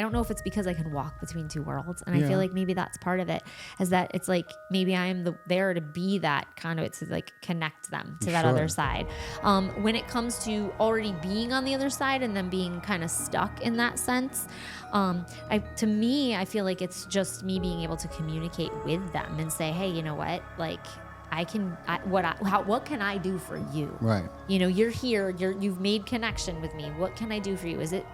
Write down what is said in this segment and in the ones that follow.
don't know if it's because I can walk between two worlds. And I feel like maybe that's part of it, is that it's like, maybe I am there to be that conduit to like connect them to that other side. When it comes to already being on the other side and then being kind of stuck in that sense, to me, I feel like it's just me being able to communicate with them and say, hey, you know what? Like, what can I do for you? Right. You know, you're here, you've made connection with me. What can I do for you? Is it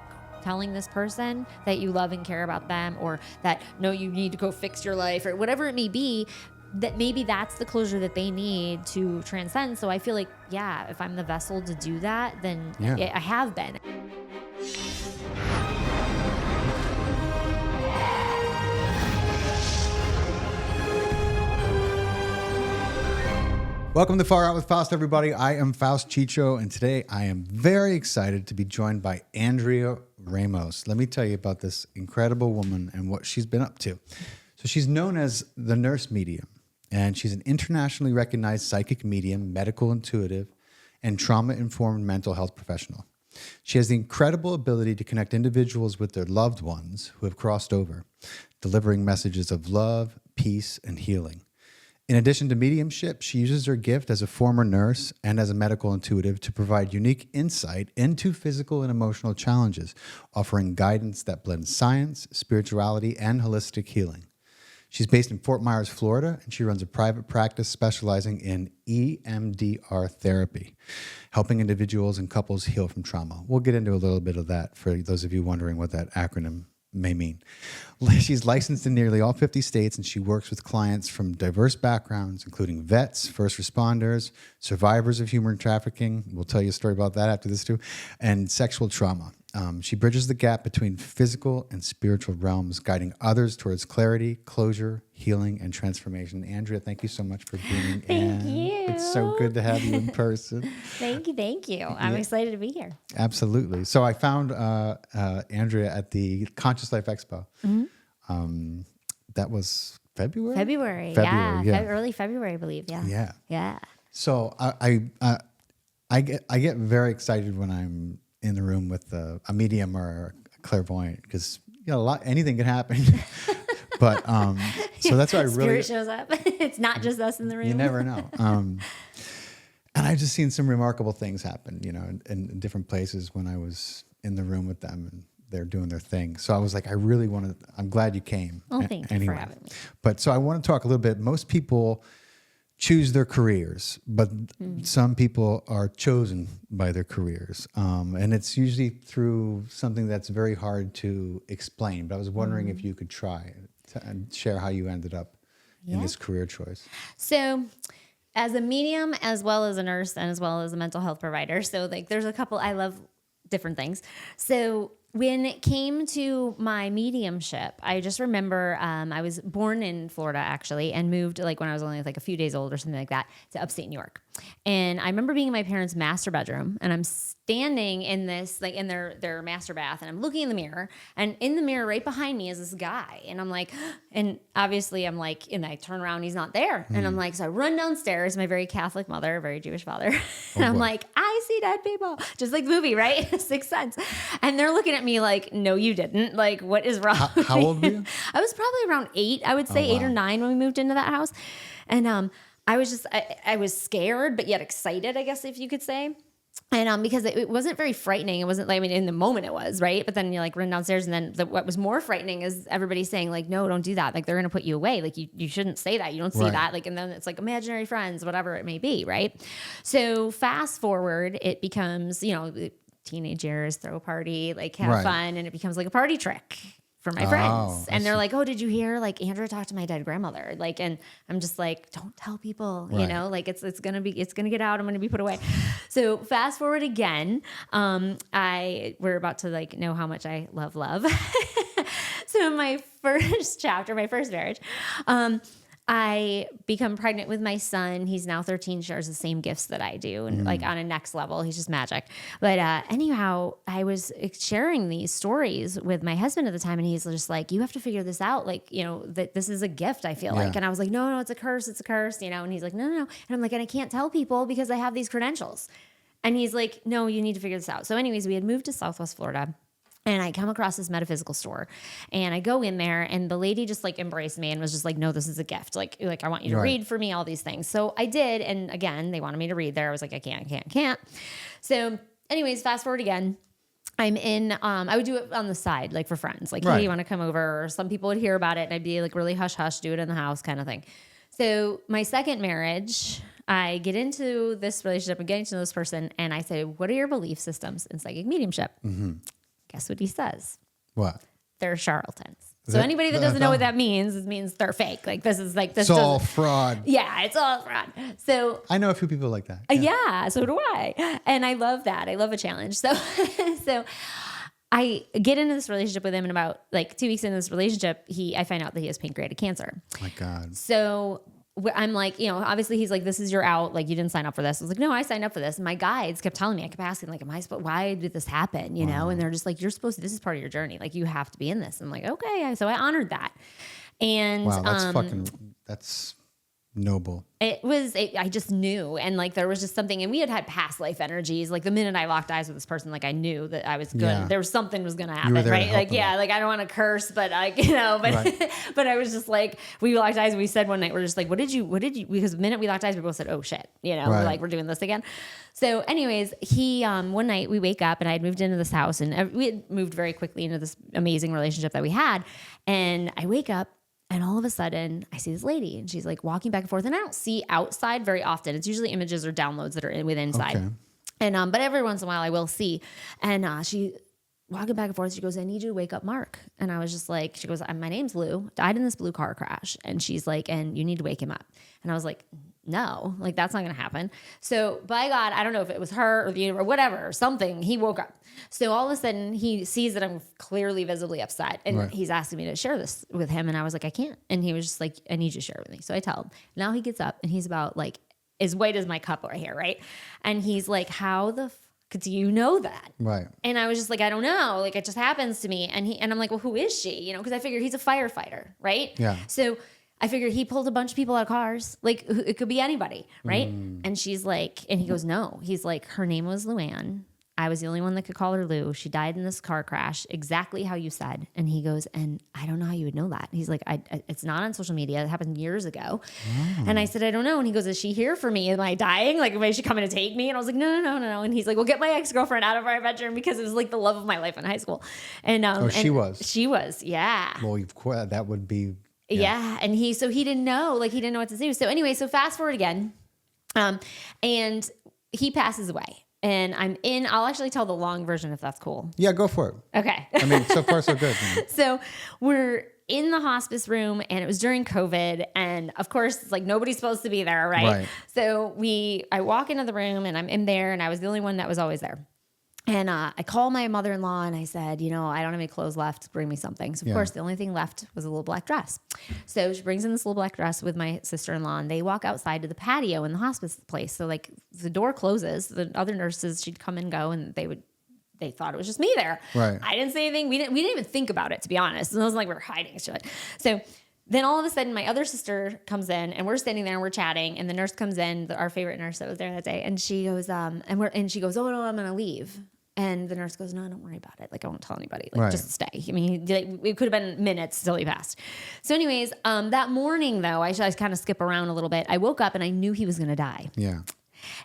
telling this person that you love and care about them, or that, no, you need to go fix your life, or whatever it may be, that maybe that's the closure that they need to transcend. So I feel like, if I'm the vessel to do that, then I have been. Welcome to Far Out with Faust, everybody. I am Faust Chicho, and today I am very excited to be joined by Andrea Ramos. Let me tell you about this incredible woman and what she's been up to. So she's known as the nurse medium, and she's an internationally recognized psychic medium, medical intuitive, and trauma-informed mental health professional. She has the incredible ability to connect individuals with their loved ones who have crossed over, delivering messages of love, peace, and healing. In addition to mediumship, she uses her gift as a former nurse and as a medical intuitive to provide unique insight into physical and emotional challenges, offering guidance that blends science, spirituality, and holistic healing. She's based in Fort Myers, Florida, and she runs a private practice specializing in EMDR therapy, helping individuals and couples heal from trauma. We'll get into a little bit of that for those of you wondering what that acronym may mean. She's licensed in nearly all 50 states, and she works with clients from diverse backgrounds, including vets, first responders, survivors of human trafficking. We'll tell you a story about that after this too, and sexual trauma. She bridges the gap between physical and spiritual realms, guiding others towards clarity, closure, healing, and transformation. Andrea, thank you so much for being in. Thank you. It's so good to have you in person. Thank you. I'm excited to be here. Absolutely. So I found Andrea at the Conscious Life Expo. Mm-hmm. That was February? February, early February, I believe. Yeah. So I get very excited when I'm in the room with a medium or a clairvoyant, because anything can happen. But so that's why I really Spirit shows up. It's not just us in the room. You never know. And I've just seen some remarkable things happen, in different places when I was in the room with them and they're doing their thing. So I was like, I'm glad you came. Well, thank you for having me. But so I want to talk a little bit. Most people choose their careers, but some people are chosen by their careers. And it's usually through something that's very hard to explain. But I was wondering if you could try and share how you ended up in this career choice. So as a medium, as well as a nurse, and as well as a mental health provider, so like there's a couple, I love different things. So when it came to my mediumship, I just remember I was born in Florida, actually, and moved like when I was only like a few days old or something like that to upstate New York. And I remember being in my parents' master bedroom, and I'm standing in this, like in their master bath, and I'm looking in the mirror, and in the mirror right behind me is this guy. And I'm like, and obviously I'm like, and I turn around, he's not there. And I'm like, so I run downstairs, my very Catholic mother, very Jewish father. And I'm like, I see dead people, just like the movie, right? Sixth Sense. And they're looking at me like, no, you didn't. Like, what is wrong? How old were you? I was probably around 8, I would say 8 or 9 when we moved into that house. And I was just, I was scared, but yet excited, I guess, if you could say. And because it wasn't very frightening. It wasn't like, I mean, in the moment it was, right? But then you like run downstairs, and then what was more frightening is everybody saying like, no, don't do that. Like, they're going to put you away. Like, you shouldn't say that. You don't see that. Like, and then it's like imaginary friends, whatever it may be, right? So fast forward, it becomes, teenage years, throw a party, like have fun. And it becomes like a party trick for my friends. And they're like, oh, did you hear? Like, Andrea talked to my dead grandmother. Like, and I'm just like, don't tell people, like it's going to get out. I'm going to be put away. So fast forward again. We're about to like know how much I love. So in my first chapter, my first marriage, I become pregnant with my son. He's now 13, shares the same gifts that I do, and like on a next level, he's just magic. But anyhow, I was sharing these stories with my husband at the time, and he's just like, you have to figure this out. Like, that this is a gift, I feel like. And I was like, no, it's a curse. And he's like, no. And I'm like, and I can't tell people because I have these credentials. And he's like, no, you need to figure this out. So anyways, we had moved to Southwest Florida. And I come across this metaphysical store and I go in there and the lady just like embraced me and was just like, no, this is a gift. Like I want you to read for me, all these things. So I did. And again, they wanted me to read there. I was like, I can't. So anyways, fast forward again. I'm in, I would do it on the side, like for friends, like, hey, you want to come over? Or some people would hear about it and I'd be like really hush, do it in the house kind of thing. So my second marriage, I get into this relationship and getting to know this person. And I say, what are your belief systems in psychic mediumship? Mm-hmm. Guess what he says? What? They're charlatans. So anybody that doesn't know what that means, it means they're fake. Like this is like, this it's all fraud. Yeah, it's all fraud. So I know a few people like that. Yeah, so do I. And I love that. I love a challenge. So, so I get into this relationship with him and about like 2 weeks into this relationship, I find out that he has pancreatic cancer. Oh my God. So I'm like, obviously he's like, this is your out. Like you didn't sign up for this. I was like, no, I signed up for this. And my guides kept telling me, I kept asking like, why did this happen? You know? And they're just like, you're supposed to, this is part of your journey. Like you have to be in this. I'm like, okay. So I honored that. And wow, that's noble. I just knew. And like, there was just something, and we had past life energies. Like the minute I locked eyes with this person, like I knew that I was good. Yeah. There was something was going to happen, right? Like, yeah, like I don't want to curse, but like, but I was just like, we locked eyes and we said one night, we're just like, what did you, because the minute we locked eyes, we both said, oh shit, we're like, we're doing this again. So anyways, one night we wake up and I had moved into this house and we had moved very quickly into this amazing relationship that we had. And I wake up, and all of a sudden, I see this lady, and she's like walking back and forth. And I don't see outside very often. It's usually images or downloads that are inside. Okay. And but every once in a while, I will see. And she walking back and forth. She goes, "I need you to wake up, Mark." And I was just like, she goes, "My name's Lou. Died in this blue car crash." And she's like, "And you need to wake him up." And I was like, no, like that's not going to happen. So by God, I don't know if it was her or the universe or whatever, or something. He woke up. So all of a sudden he sees that I'm clearly visibly upset and he's asking me to share this with him. And I was like, I can't. And he was just like, I need you to share it with me. So I tell him. Now he gets up and he's about like as white as my cup right here. Right. And he's like, how the fuck do you know that? Right. And I was just like, I don't know. Like it just happens to me. And I'm like, well, who is she? Cause I figure he's a firefighter. Right. Yeah. So I figured he pulled a bunch of people out of cars. Like it could be anybody, right? And she's like, and he goes, no. He's like, her name was Luann. I was the only one that could call her Lou. She died in this car crash, exactly how you said. And he goes, and I don't know how you would know that. He's like, it's not on social media. It happened years ago. And I said, I don't know. And he goes, is she here for me? Am I dying? Like, is she coming to take me? And I was like, no. And he's like, well, get my ex-girlfriend out of our bedroom because it was like the love of my life in high school. And she was. She was, yeah. Well, that would be. Yeah. And he didn't know, like he didn't know what to do. So anyway, so fast forward again. And he passes away and I'll actually tell the long version if that's cool. Yeah, go for it. Okay. I mean, so far so good. So we're in the hospice room and it was during COVID. And of course it's like, nobody's supposed to be there. Right. So I walk into the room and I'm in there and I was the only one that was always there. And I called my mother-in-law and I said, I don't have any clothes left. Bring me something. So, of course, the only thing left was a little black dress. So she brings in this little black dress with my sister-in-law and they walk outside to the patio in the hospice place. So, like, the door closes. The other nurses, she'd come and go and they thought it was just me there. Right. I didn't say anything. We didn't even think about it, to be honest. It wasn't like we were hiding shit. So then all of a sudden, my other sister comes in and we're standing there and we're chatting. And the nurse comes in, our favorite nurse that was there that day. And she goes, and she goes, oh, no, I'm going to leave. And the nurse goes, no, don't worry about it. Like, I won't tell anybody. Like, just stay. I mean, it could have been minutes till he passed. So anyways, that morning, though, I kind of skip around a little bit. I woke up and I knew he was going to die. Yeah.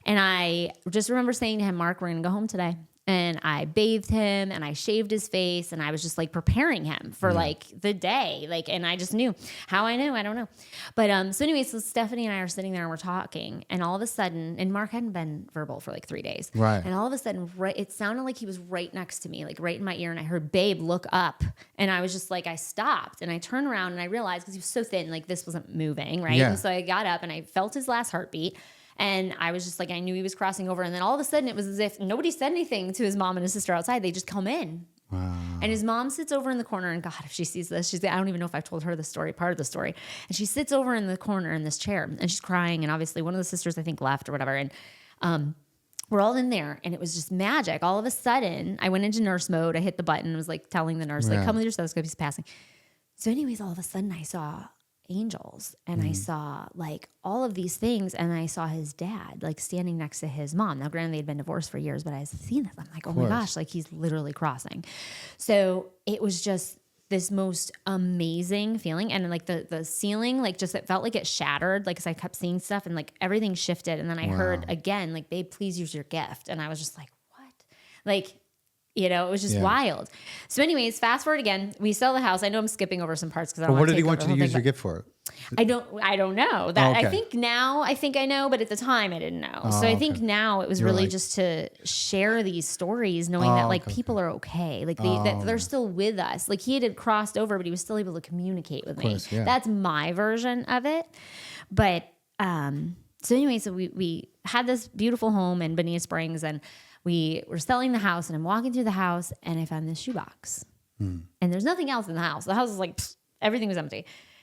And I just remember saying to him, Mark, we're going to go home today. And I bathed him and I shaved his face and I was just like preparing him for like the day. Like, and I just knew how I knew, I don't know. But, so anyway, so Stephanie and I are sitting there and we're talking and all of a sudden, and Mark hadn't been verbal for like 3 days. Right. And all of a sudden, it sounded like he was right next to me, like right in my ear. And I heard, babe, look up. And I was just like, I stopped and I turned around and I realized because he was so thin, like this wasn't moving. Right. Yeah. And so I got up and I felt his last heartbeat. And I was just like, I knew he was crossing over. And then all of a sudden it was as if nobody said anything to his mom and his sister outside. They just come in. Wow. And his mom sits over in the corner. And God, if she sees this, I don't even know if I've told her the story, part of the story. And she sits over in the corner in this chair and she's crying. And obviously one of the sisters, I think, left or whatever. And we're all in there and it was just magic. All of a sudden I went into nurse mode. I hit the button and was like telling the nurse, like, come with your stethoscope, he's passing. So anyways, all of a sudden I saw angels and I saw like all of these things, and I saw his dad like standing next to his mom. Now, granted, they'd been divorced for years, but I was seeing it. I'm like, oh my gosh, like he's literally crossing. So it was just this most amazing feeling. And like the ceiling, like just, it felt like it shattered, like, cause I kept seeing stuff and like everything shifted. And then I heard again, like, babe, please use your gift. And I was just like, what? Like, you know, it was just wild. So anyways, fast forward again, we sell the house. I know I'm skipping over some parts because I don't want to. What did he want you to use your gift for? I don't know that. I think now I think I know, but at the time I didn't know. So I think now it was really just to share these stories, knowing that like people are okay. Like that they're still with us. Like he had crossed over, but he was still able to communicate with me. That's my version of it. But, so anyway, so we had this beautiful home in Bonita Springs, and we were selling the house, and I'm walking through the house and I found this shoebox and there's nothing else in the house. The house is like, everything was empty.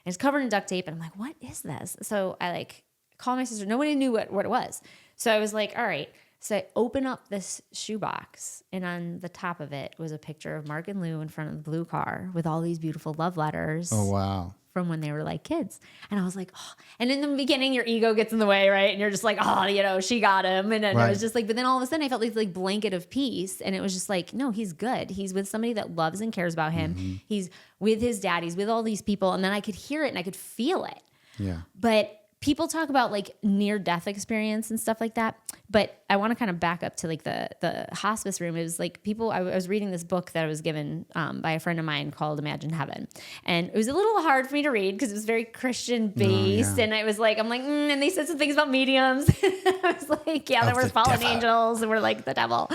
And it's covered in duct tape. And I'm like, what is this? So I like called my sister. Nobody knew what it was. So I was like, all right. So I open up this shoebox, and on the top of it was a picture of Mark and Lou in front of the blue car with all these beautiful love letters. Oh, wow. From when they were like kids. And I was like, oh. And in the beginning, your ego gets in the way, right? And you're just like, oh, you know, she got him. And then it was just like, but then all of a sudden I felt like blanket of peace. And it was just like, no, he's good. He's with somebody that loves and cares about him. He's with his dad. He's with all these people. And then I could hear it and I could feel it. Yeah. But people talk about like near death experience and stuff like that. But I want to kind of back up to like the hospice room. It was like people, I was reading this book that I was given by a friend of mine called Imagine Heaven. And it was a little hard for me to read because it was very Christian based. And I was like, I'm like, and they said some things about mediums. I was like, yeah, there were fallen angels and we're like the devil.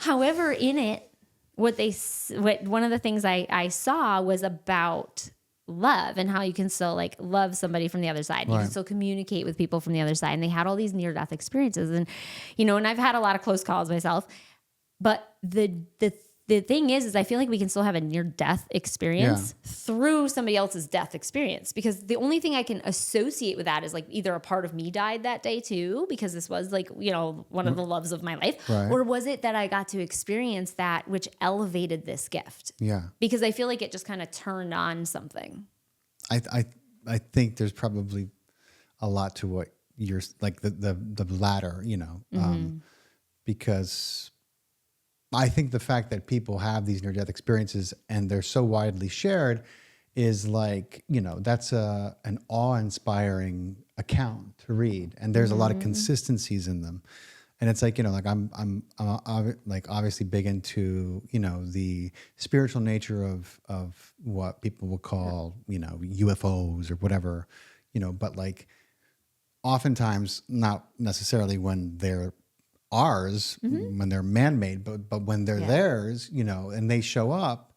However, in it, what one of the things I saw was about love and how you can still like love somebody from the other side. You can still communicate with people from the other side. And they had all these near death experiences. And, you know, and I've had a lot of close calls myself, but the thing is I feel like we can still have a near death experience through somebody else's death experience, because the only thing I can associate with that is like either a part of me died that day too, because this was like, you know, one of the loves of my life, or was it that I got to experience that, which elevated this gift? Yeah. Because I feel like it just kind of turned on something. I think there's probably a lot to what you're like the latter, you know, because I think the fact that people have these near-death experiences and they're so widely shared is like, you know, that's an awe-inspiring account to read, and there's a lot of consistencies in them. And it's like, you know, like I'm like obviously big into, you know, the spiritual nature of what people will call, you know, UFOs or whatever, you know, but like oftentimes not necessarily when they're ours, when they're man-made, but when they're theirs, you know, and they show up,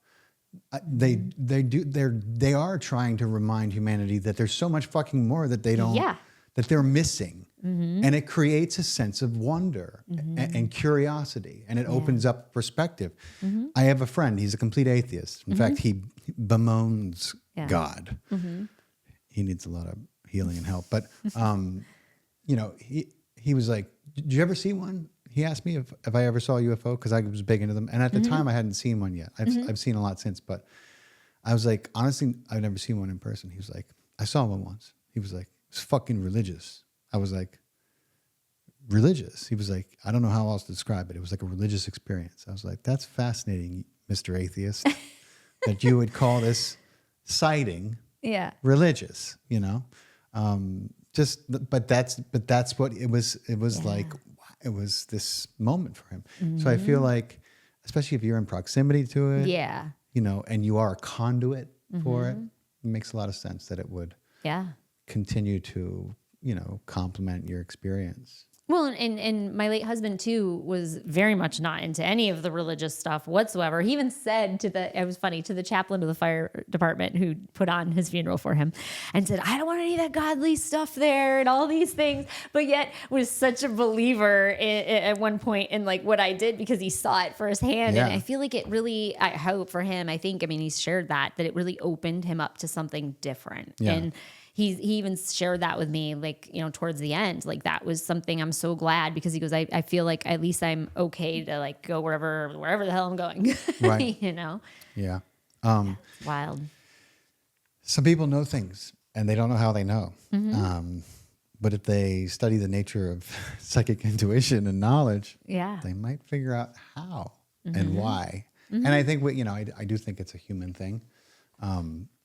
they are trying to remind humanity that there's so much fucking more that they don't, that they're missing. And it creates a sense of wonder and curiosity, and it opens up perspective. I have a friend, he's a complete atheist. In fact, he bemoans God. He needs a lot of healing and help. But, you know, he was like, did you ever see one? He asked me if I ever saw a UFO, because I was big into them. And at the time, I hadn't seen one yet. I've seen a lot since. But I was like, honestly, I've never seen one in person. He was like, I saw one once. He was like, it's fucking religious. I was like, religious? He was like, I don't know how else to describe it. It was like a religious experience. I was like, that's fascinating, Mr. Atheist, that you would call this sighting religious, you know? But that's what it was. It was like, it was this moment for him. So I feel like, especially if you're in proximity to it, you know, and you are a conduit for it, it makes a lot of sense that it would continue to, you know, complement your experience. Well, and my late husband too was very much not into any of the religious stuff whatsoever. He even said to the chaplain of the fire department who put on his funeral for him and said, I don't want any of that godly stuff there and all these things, but yet was such a believer at one point in like what I did, because he saw it firsthand. And I feel like it really, I hope for him, I mean, he's shared that it really opened him up to something different. And he even shared that with me, like, you know, towards the end, like that was something I'm so glad, because he goes, I feel like at least I'm okay to like go wherever the hell I'm going, you know? Yeah. It's wild. Some people know things and they don't know how they know. But if they study the nature of psychic intuition and knowledge, they might figure out how and why. And I think I do think it's a human thing.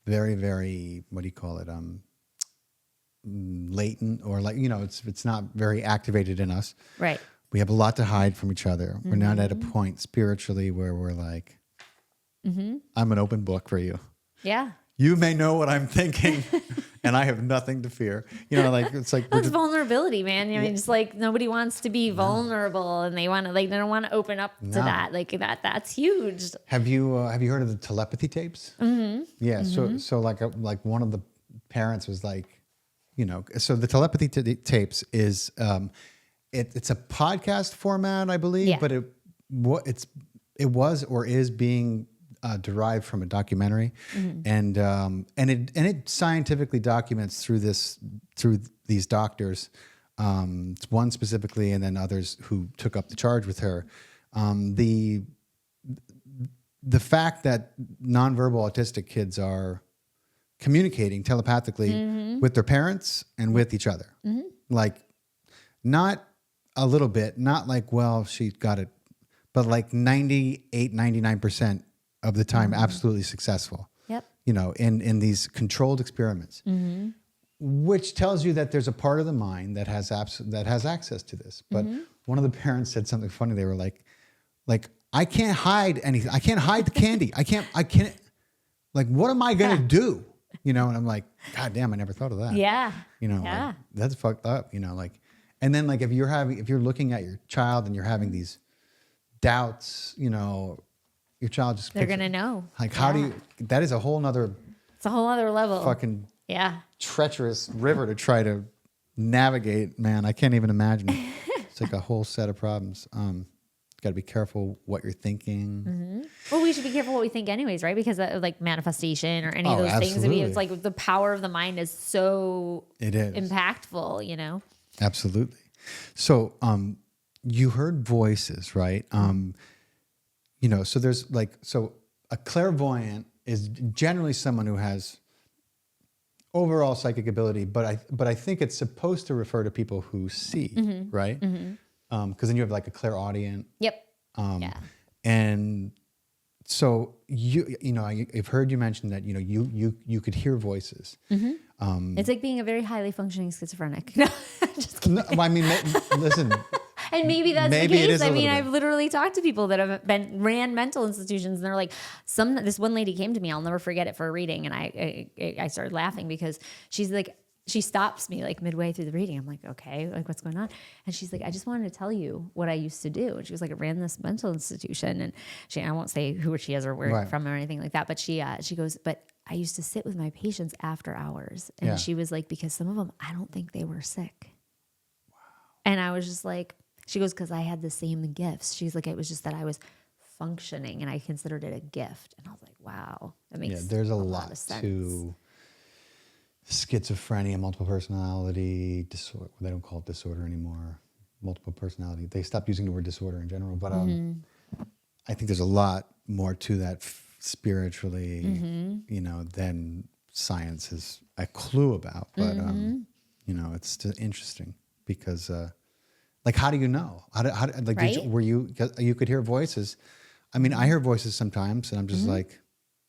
Very, very, what do you call it? Latent, or it's not very activated in us. Right. We have a lot to hide from each other. We're not at a point spiritually where we're like, I'm an open book for you. Yeah. You may know what I'm thinking, and I have nothing to fear. It's like it's vulnerability, man. I mean, it's like nobody wants to be vulnerable, and they don't want to open up to that. Like that's huge. Have you heard of the telepathy tapes? Yeah. So like one of the parents was like, so the telepathy tapes is it's a podcast format, I believe, but it was or is being derived from a documentary, and it scientifically documents through these doctors, one specifically, and then others who took up the charge with her. The fact that nonverbal autistic kids are communicating telepathically with their parents and with each other, like not a little bit, not like, well, she got it, but like 98, 99% of the time, absolutely successful. Yep. In these controlled experiments, which tells you that there's a part of the mind that has access to this. But one of the parents said something funny. They were like, I can't hide anything. I can't hide the candy. I can't. Like, what am I gonna do? And I'm like, God damn, I never thought of that. Yeah. Like, that's fucked up. And then like if you're looking at your child and you're having these doubts, your child just they're gonna know. Like, how do you? That is a whole nother. It's a whole other level. Fucking Yeah. treacherous river to try to navigate. Man, I can't even imagine. It's like a whole set of problems. Got to be careful what you're thinking. Well, we should be careful what we think, anyways, right? Because like manifestation or any of those things. I mean, it's like the power of the mind is so impactful. Absolutely. So, you heard voices, right? So there's a clairvoyant is generally someone who has overall psychic ability, but I think it's supposed to refer to people who see, right? Because then you have like a clairaudient. Yep. And so I've heard you mention that you could hear voices. It's like being a very highly functioning schizophrenic. No, just kidding. No, I mean, listen. And maybe that's the Maybe it case. is a I mean, little I've bit. literally talked to people that have ran mental institutions, and they're like, this one lady came to me, I'll never forget it, for a reading, and I started laughing because she's like, she stops me like midway through the reading. I'm like, okay, like what's going on? And she's like, I just wanted to tell you what I used to do. And she was like, I ran this mental institution, and I won't say who she is or where from or anything like that, but she goes, but I used to sit with my patients after hours, and she was like, because some of them, I don't think they were sick. Wow. And I was just like, she goes, because I had the same gifts. She's like, it was just that I was functioning, and I considered it a gift. And I was like, wow, that makes there's a lot lot of sense. to schizophrenia, multiple personality disorder. They don't call it disorder anymore. Multiple personality. They stopped using the word disorder in general. But I think there's a lot more to that spiritually, than science has a clue about. But it's still interesting because. Like, how do you know? Were you could hear voices? I mean, I hear voices sometimes, and I'm just like,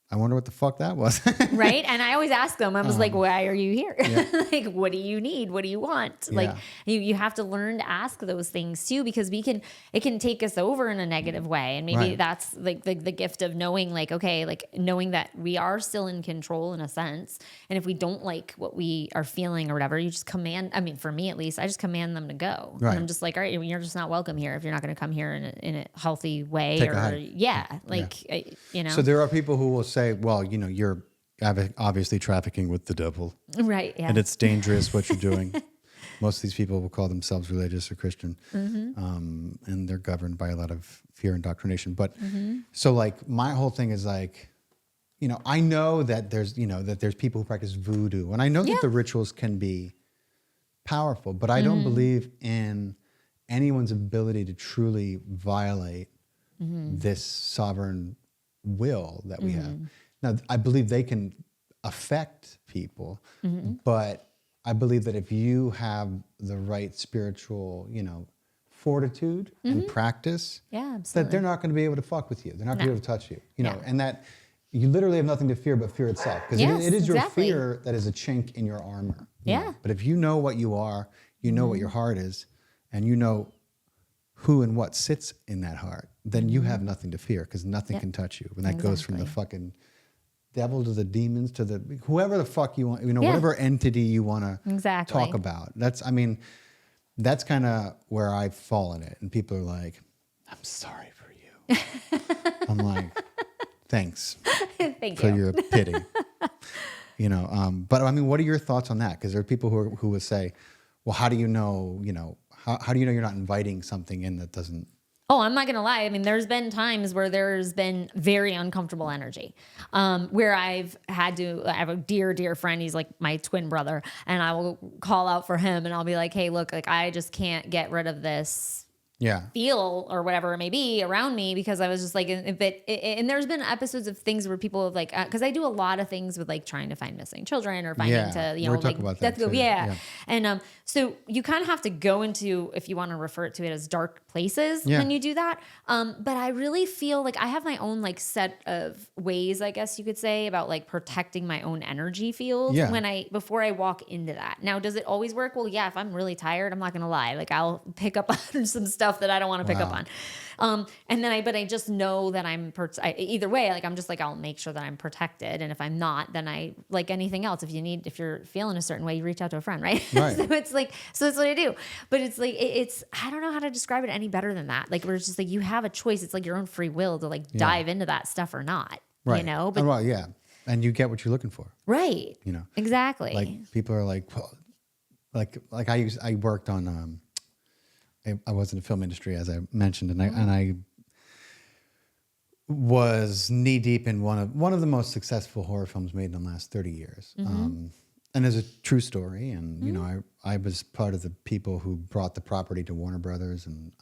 I wonder what the fuck that was. Right? And I always ask them, I was like, why are you here? Like, what do you need? What do you want? Like, you have to learn to ask those things too, because it can take us over in a negative way. And maybe that's like the gift of knowing, like, okay, like knowing that we are still in control in a sense. And if we don't like what we are feeling or whatever, you just command, I mean, for me at least, I just command them to go. Right. And I'm just like, all right, you're just not welcome here if you're not going to come here in a healthy way. Take a hike. So there are people who will say, well, you're obviously trafficking with the devil. Right. Yeah. And it's dangerous what you're doing. Most of these people will call themselves religious or Christian. And they're governed by a lot of fear and indoctrination. But so like my whole thing is like, I know that there's people who practice voodoo, and I know that the rituals can be powerful, but I don't believe in anyone's ability to truly violate this sovereign will that we have. Now, I believe they can affect people. But I believe that if you have the right spiritual, fortitude and practice, that they're not going to be able to fuck with you. They're not going to be able to touch you, and that you literally have nothing to fear but fear itself. Because it is your fear that is a chink in your armor. But if you know what you are, you know what your heart is, and you know who and what sits in that heart, then you have nothing to fear because nothing can touch you. And that goes from the fucking devil to the demons to the whoever the fuck you want, whatever entity you want to talk about. That's kind of where I've fallen it. And people are like, I'm sorry for you. I'm like, thanks for your pity. But I mean, what are your thoughts on that? Because there are people who would say, well, how do you know, how do you know you're not inviting something in that doesn't? Oh, I'm not going to lie. I mean, there's been times where there's been very uncomfortable energy, where I have a dear, dear friend. He's like my twin brother, and I will call out for him and I'll be like, hey, look, like I just can't get rid of this feel or whatever it may be around me, because I was just like, and there's been episodes of things where people have like, because I do a lot of things with like trying to find missing children or finding we're talking about that too. And so you kind of have to go into, if you want to refer to it as dark places when you do that. But I really feel like I have my own like set of ways, I guess you could say, about like protecting my own energy field before I walk into that. Now, does it always work? Well, yeah, if I'm really tired, I'm not going to lie. Like I'll pick up on some stuff that I don't want to pick up on. And then I just know that either way, like I'm just like, I'll make sure that I'm protected. And if I'm not, then I, like anything else, if you're feeling a certain way, you reach out to a friend, right? So that's what I do. But it's like, I don't know how to describe it any better than that. Like, where it's just like, you have a choice. It's like your own free will to like dive into that stuff or not, but and you get what you're looking for. Right. Exactly. Like people are like, well, like I worked on, I was in the film industry, as I mentioned, and I was knee deep in one of the most successful horror films made in the last 30 years. And it's a true story. And, I was part of the people who brought the property to Warner Brothers and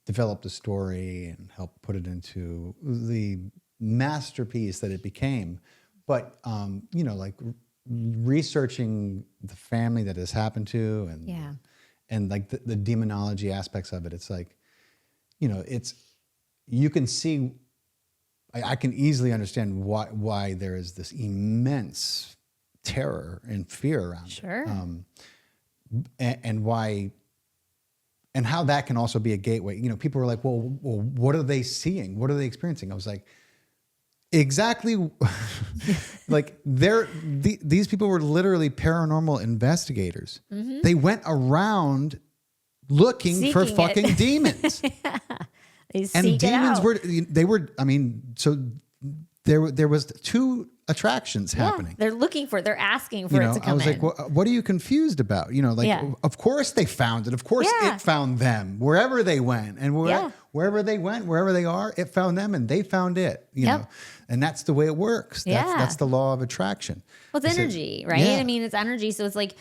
developed the story and helped put it into the masterpiece that it became. But, like researching the family that this happened to and like the demonology aspects of it, it's like, you can see, I can easily understand why there is this immense terror and fear around it. And why, and how that can also be a gateway. People were like, well, what are they seeing? What are they experiencing? I was like, exactly. Like these people were literally paranormal investigators. They went around looking for fucking demons. And demons were, so there was two attractions happening. They're asking for it to come in. I was like, well, what are you confused about? Of course they found it. Of course it found them wherever they went. And wherever they went, wherever they are, it found them and they found it, know. And that's the way it works. That's the law of attraction. Well, it's energy, right? I mean, it's energy. So it's like,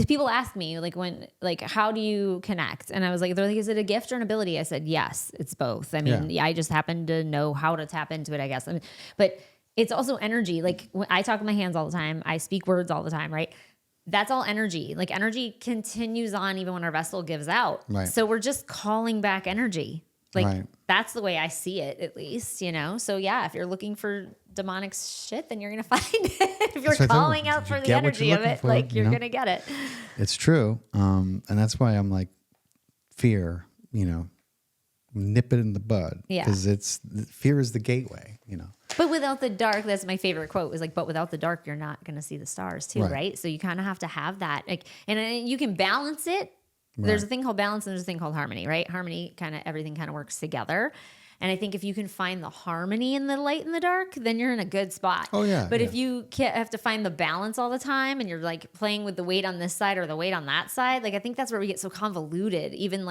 people ask me how do you connect? And I was like, they're like, is it a gift or an ability? I said, yes, it's both. I mean, I just happen to know how to tap into it, I guess. But it's also energy. Like when I talk with my hands all the time, I speak words all the time, right? That's all energy. Like energy continues on even when our vessel gives out. Right. So we're just calling back energy. That's the way I see it, at least, So if you're looking for demonic shit, then you're going to find it. If you're calling out for the energy of it, you're going to get it. It's true. And that's why I'm like, fear, nip it in the bud. Because fear is the gateway, But without the dark, that's my favorite quote, was like, but without the dark, you're not going to see the stars too, right? So you kind of have to have that. And you can balance it. There's a thing called balance and there's a thing called harmony, right? Harmony, everything kind of works together. And I think if you can find the harmony in the light and the dark, then you're in a good spot. Oh, yeah. But if you have to find the balance all the time and you're like playing with the weight on this side or the weight on that side, I think that's where we get so convoluted. Even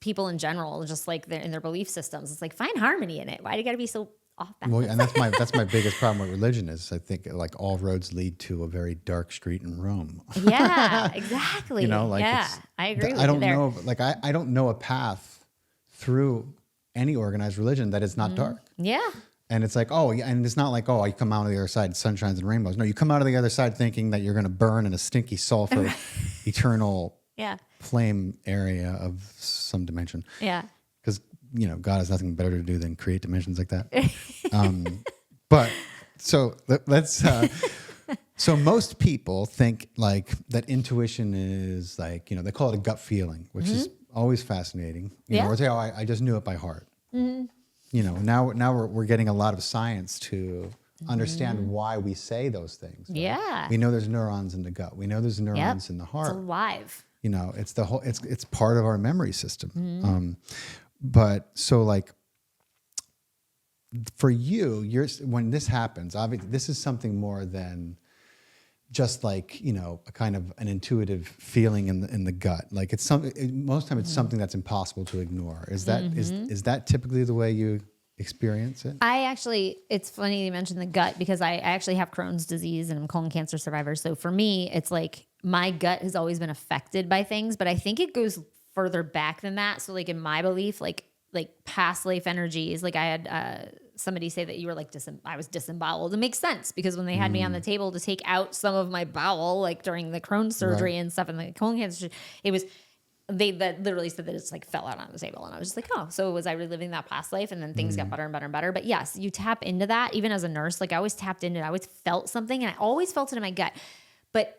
people in general, just like in their belief systems, it's like, find harmony in it. Why do you got to be so off balance? Well, and that's my biggest problem with religion is I think like all roads lead to a very dark street in Rome. Yeah, exactly. I agree with you there. I don't know a path through any organized religion that is not dark. Yeah. And it's like, oh, yeah. And it's not like, oh, you come out of the other side, sunshines and rainbows. No, you come out of the other side thinking that you're going to burn in a stinky sulfur, eternal flame area of some dimension. Yeah. Because, God has nothing better to do than create dimensions like that. But so let's, so most people think like that intuition is like, they call it a gut feeling, which is always fascinating. Or say, oh, I just knew it by heart. Now we're getting a lot of science to understand why we say those things. Right? Yeah. We know there's neurons in the gut. We know there's neurons in the heart. It's alive. It's the whole, it's part of our memory system. But so like for you, when this happens, obviously this is something more than just like, a kind of an intuitive feeling in the gut. Like most time it's something that's impossible to ignore. Is that, is that typically the way you experience it? It's funny you mentioned the gut because I actually have Crohn's disease and I'm colon cancer survivor. So for me, it's like my gut has always been affected by things, but I think it goes further back than that. So like in my belief, like past life energies, like I had somebody say that you were like, I was disemboweled. It makes sense because when they had me on the table to take out some of my bowel, like during the Crohn's surgery and stuff and the colon cancer, it was, that literally said that it's like fell out on the table. And I was just like, oh, so was I reliving that past life? And then things got better and better and better. But yes, you tap into that. Even as a nurse, like I always tapped into it. I always felt something and I always felt it in my gut. But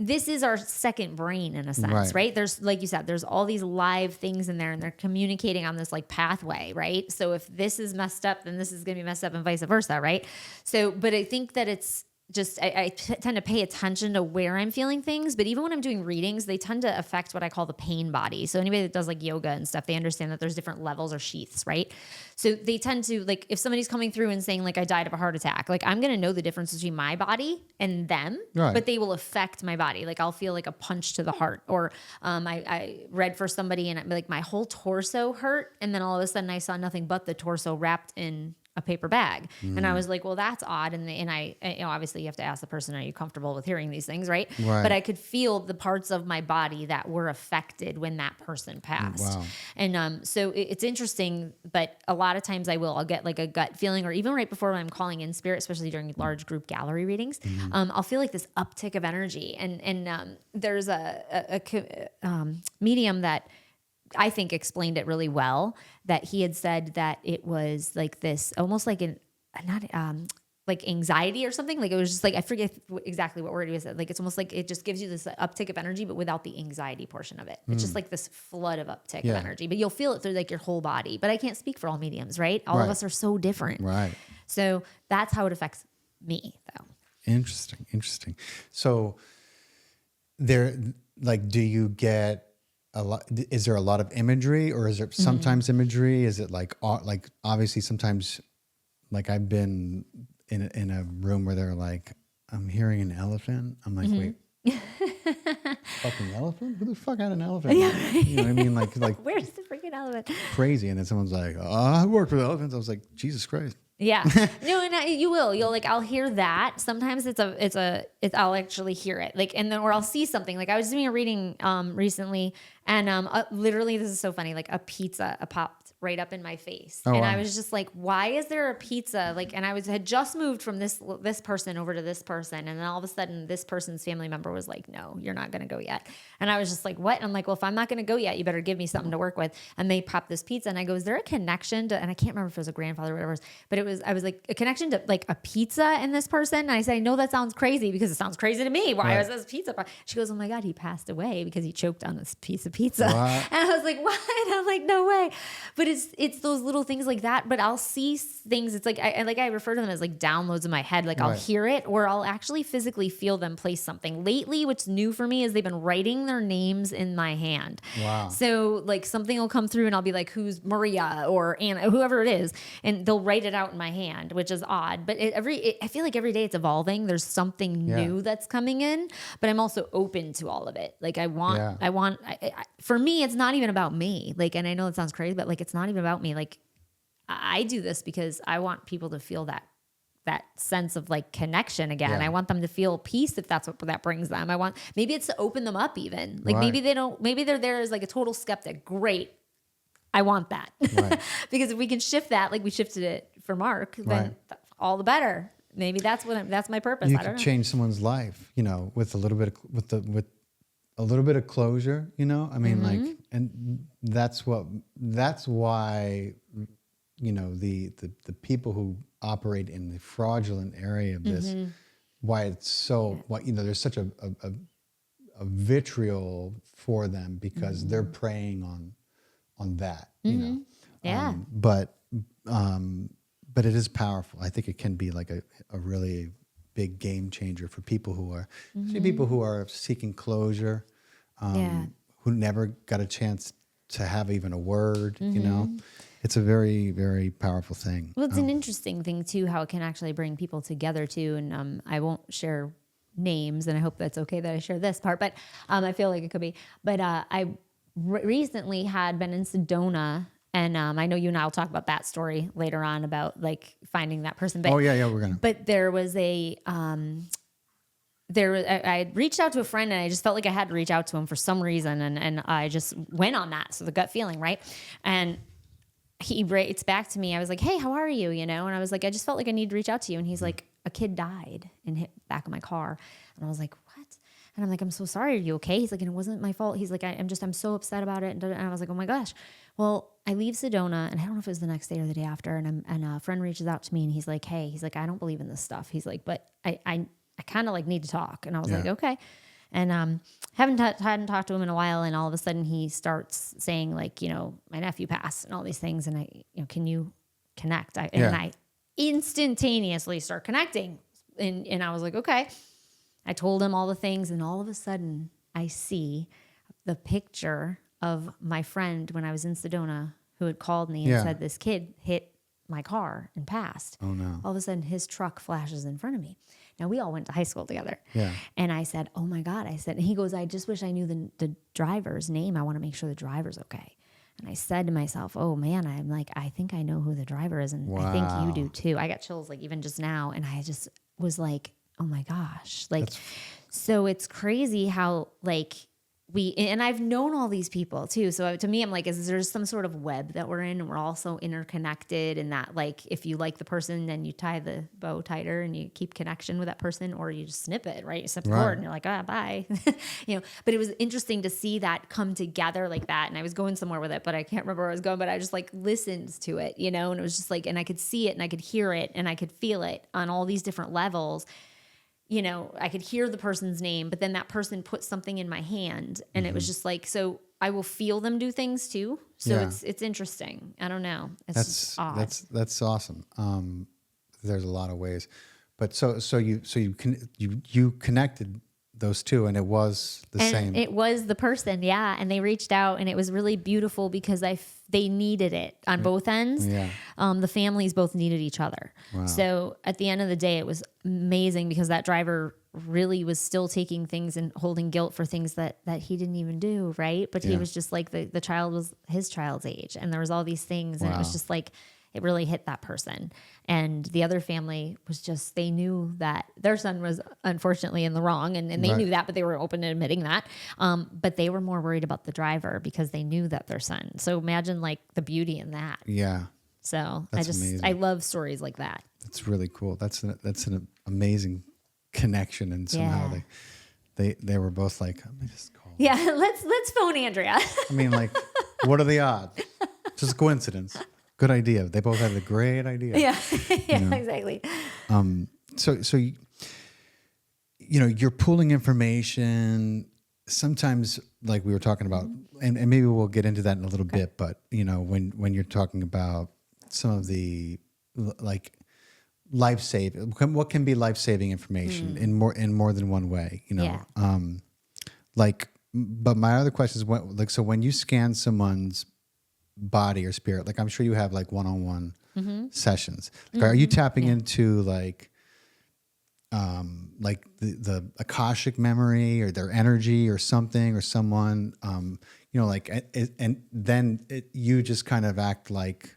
this is our second brain in a sense, right? There's, like you said, there's all these live things in there and they're communicating on this like pathway, right? So if this is messed up, then this is going to be messed up and vice versa, right? So, but I think that it's just, I tend to pay attention to where I'm feeling things, but even when I'm doing readings, they tend to affect what I call the pain body. So anybody that does like yoga and stuff, they understand that there's different levels or sheaths, right? So they tend to like, if somebody's coming through and saying like, I died of a heart attack, like I'm going to know the difference between my body and them, but they will affect my body. Like I'll feel like a punch to the heart or I read for somebody and like my whole torso hurt. And then all of a sudden I saw nothing but the torso wrapped in a paper bag. And I was like, well, that's odd. And I obviously you have to ask the person, are you comfortable with hearing these things? Right. But I could feel the parts of my body that were affected when that person passed. Wow. And so it's interesting, but a lot of times I'll get like a gut feeling or even right before when I'm calling in spirit, especially during large group gallery readings, I'll feel like this uptick of energy. And there's a medium that I think explained it really well, that he had said that it was like this, almost like like anxiety or something. Like it was just like, I forget exactly what word he was. Like, it's almost like it just gives you this uptick of energy, but without the anxiety portion of it. It's just like this flood of uptick of energy, but you'll feel it through like your whole body. But I can't speak for all mediums, right? All of us are so different. Right. So that's how it affects me though. Interesting. So there, like, do you get a lot? Is there a lot of imagery, or is there sometimes imagery? Is it like obviously sometimes, like I've been in a room where they're like, I'm hearing an elephant. I'm like, wait, fucking elephant? Who the fuck had an elephant? You know what I mean? Like where's the freaking elephant? Crazy. And then someone's like, oh, I worked with elephants. I was like, Jesus Christ. Yeah. No, and you'll like, I'll hear that. Sometimes I'll actually hear it. Like, and then, or I'll see something. Like I was doing a reading, recently and, literally this is so funny. Like a pizza popped right up in my face. Oh, and wow. I was just like, why is there a pizza? Like, and had just moved from this person over to this person. And then all of a sudden this person's family member was like, no, you're not going to go yet. And I was just like, what? And I'm like, well, if I'm not going to go yet, you better give me something to work with. And they popped this pizza and I go, is there a connection to, and I can't remember if it was a grandfather or whatever it was, but I was like, a connection to like a pizza in this person. And I said, I know that sounds crazy because it sounds crazy to me. Why was this pizza? She goes, oh my God, he passed away because he choked on this piece of pizza. What? And I was like, what? And I'm like, no way. But it's those little things like that. But I'll see things. It's like, I refer to them as like downloads in my head. Like I'll hear it or I'll actually physically feel them place something. Lately, what's new for me is they've been writing their names in my hand. Wow. So like something will come through and I'll be like, who's Maria or Anna, whoever it is. And they'll write it out in my hand, which is odd. But I feel like every day it's evolving. There's something new that's coming in, but I'm also open to all of it. Like for me, it's not even about me. Like, and I know it sounds crazy, but like, it's not even about me. Like I do this because I want people to feel that sense of like connection again. Yeah. I want them to feel peace if that's what that brings them. Maybe it's to open them up even. Like maybe they're there as like a total skeptic. Great. I want that. Right. Because if we can shift that, like we shifted it for Mark, then all the better. Maybe that's that's my purpose. You I don't could know. change someone's life, with a little bit of, with a little bit of closure, I mean, like, and that's why, the people who operate in the fraudulent area of this, why it's so, there's such a vitriol for them, because they're preying on that, Yeah. But it is powerful. I think it can be like a really big game changer for people who are, especially people who are seeking closure, who never got a chance to have even a word, It's a very, very powerful thing. Well, it's an interesting thing too, how it can actually bring people together too. And I won't share names, and I hope that's okay that I share this part, but I feel like it could be. But I recently had been in Sedona, and I know you and I'll talk about that story later on about like finding that person. But, we're gonna. But there was a I reached out to a friend, and I just felt like I had to reach out to him for some reason, and I just went on that. So the gut feeling, right? And he writes back to me. I was like, "Hey, how are you?" And I was like, "I just felt like I need to reach out to you." And he's like, "A kid died and hit the back of my car." And I was like, "What?" And I'm like, "I'm so sorry. Are you okay?" He's like, "And it wasn't my fault." He's like, I'm so upset about it." And I was like, "Oh my gosh." Well, I leave Sedona, and I don't know if it was the next day or the day after. And a friend reaches out to me, and he's like, "Hey," he's like, "I don't believe in this stuff." He's like, "But I kind of like need to talk." And I was like, "Okay." And hadn't talked to him in a while, and all of a sudden he starts saying like, my nephew passed and all these things, and can you connect? And I instantaneously start connecting, and I was like, okay. I told him all the things, and all of a sudden I see the picture of my friend when I was in Sedona, who had called me and said this kid hit my car and passed. Oh no! All of a sudden his truck flashes in front of me. Now, we all went to high school together. Yeah. And I said, "Oh my God." And he goes, "I just wish I knew the driver's name. I want to make sure the driver's okay." And I said to myself, "Oh man," I'm like, "I think I know who the driver is." And I think you do too. I got chills like even just now. And I just was like, "Oh my gosh." So it's crazy how like and I've known all these people too. So to me, I'm like, is there some sort of web that we're in, and we're all so interconnected, and that like, if you like the person, then you tie the bow tighter and you keep connection with that person, or you just snip it, right? You snip the cord and you're like, bye. But it was interesting to see that come together like that. And I was going somewhere with it, but I can't remember where I was going, but I just like listened to it, and it was just like, and I could see it and I could hear it and I could feel it on all these different levels. I could hear the person's name, but then that person put something in my hand, and it was just like, so I will feel them do things too. So it's interesting. I don't know. It's just odd. That's awesome. There's a lot of ways, but so you connected those two, and it was the same. It was the person, and they reached out, and it was really beautiful because they needed it on both ends. Yeah. The families both needed each other. Wow. So at the end of the day, it was amazing because that driver really was still taking things and holding guilt for things that he didn't even do, right? But he was just like, the child was his child's age, and there was all these things, and it was just like, it really hit that person. And the other family was just, they knew that their son was unfortunately in the wrong, and they knew that, but they were open to admitting that. But they were more worried about the driver because they knew that their son. So imagine like the beauty in that. Yeah. So amazing. I love stories like that. That's really cool. That's an amazing connection, and somehow they were both like, let me just call. Yeah, let's phone Andrea. I mean, like, what are the odds? Just a coincidence. Good idea. They both had a great idea. Yeah, exactly. So you're pulling information. Sometimes, like we were talking about, and maybe we'll get into that in a little bit. But when you're talking about some of the like life-saving, what can be life-saving information in more than one way? But my other question is, so when you scan someone's body or spirit, like I'm sure you have like one-on-one sessions. Like, are you tapping into like the Akashic memory or their energy or something or someone, and then you just kind of act like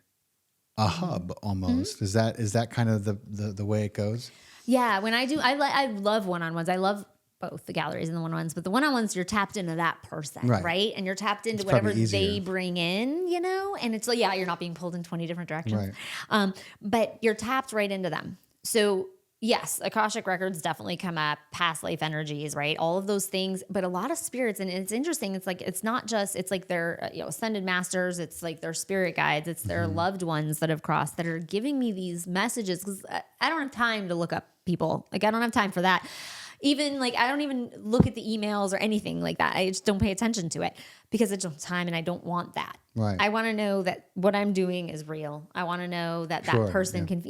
a hub almost. Is that kind of the way it goes? Yeah, when I do, I love one-on-ones. I love both the galleries and the one-on-ones, but the one-on-ones, you're tapped into that person, Right. right? And you're tapped into It's whatever probably easier. they bring in, you know? And it's like, yeah, you're not being pulled in 20 different directions. Right. But you're tapped right into them. So yes, Akashic records definitely come up, past life energies, right? All of those things, but a lot of spirits, and it's interesting. It's like, it's not just, it's like their, ascended masters. It's like their spirit guides. It's their loved ones that have crossed that are giving me these messages. Cause I don't have time to look up people. Like I don't have time for that. Even like, I don't even look at the emails or anything like that. I just don't pay attention to it because I don't have time and I don't want that. Right. I want to know that what I'm doing is real. I want to know that Sure, that person can,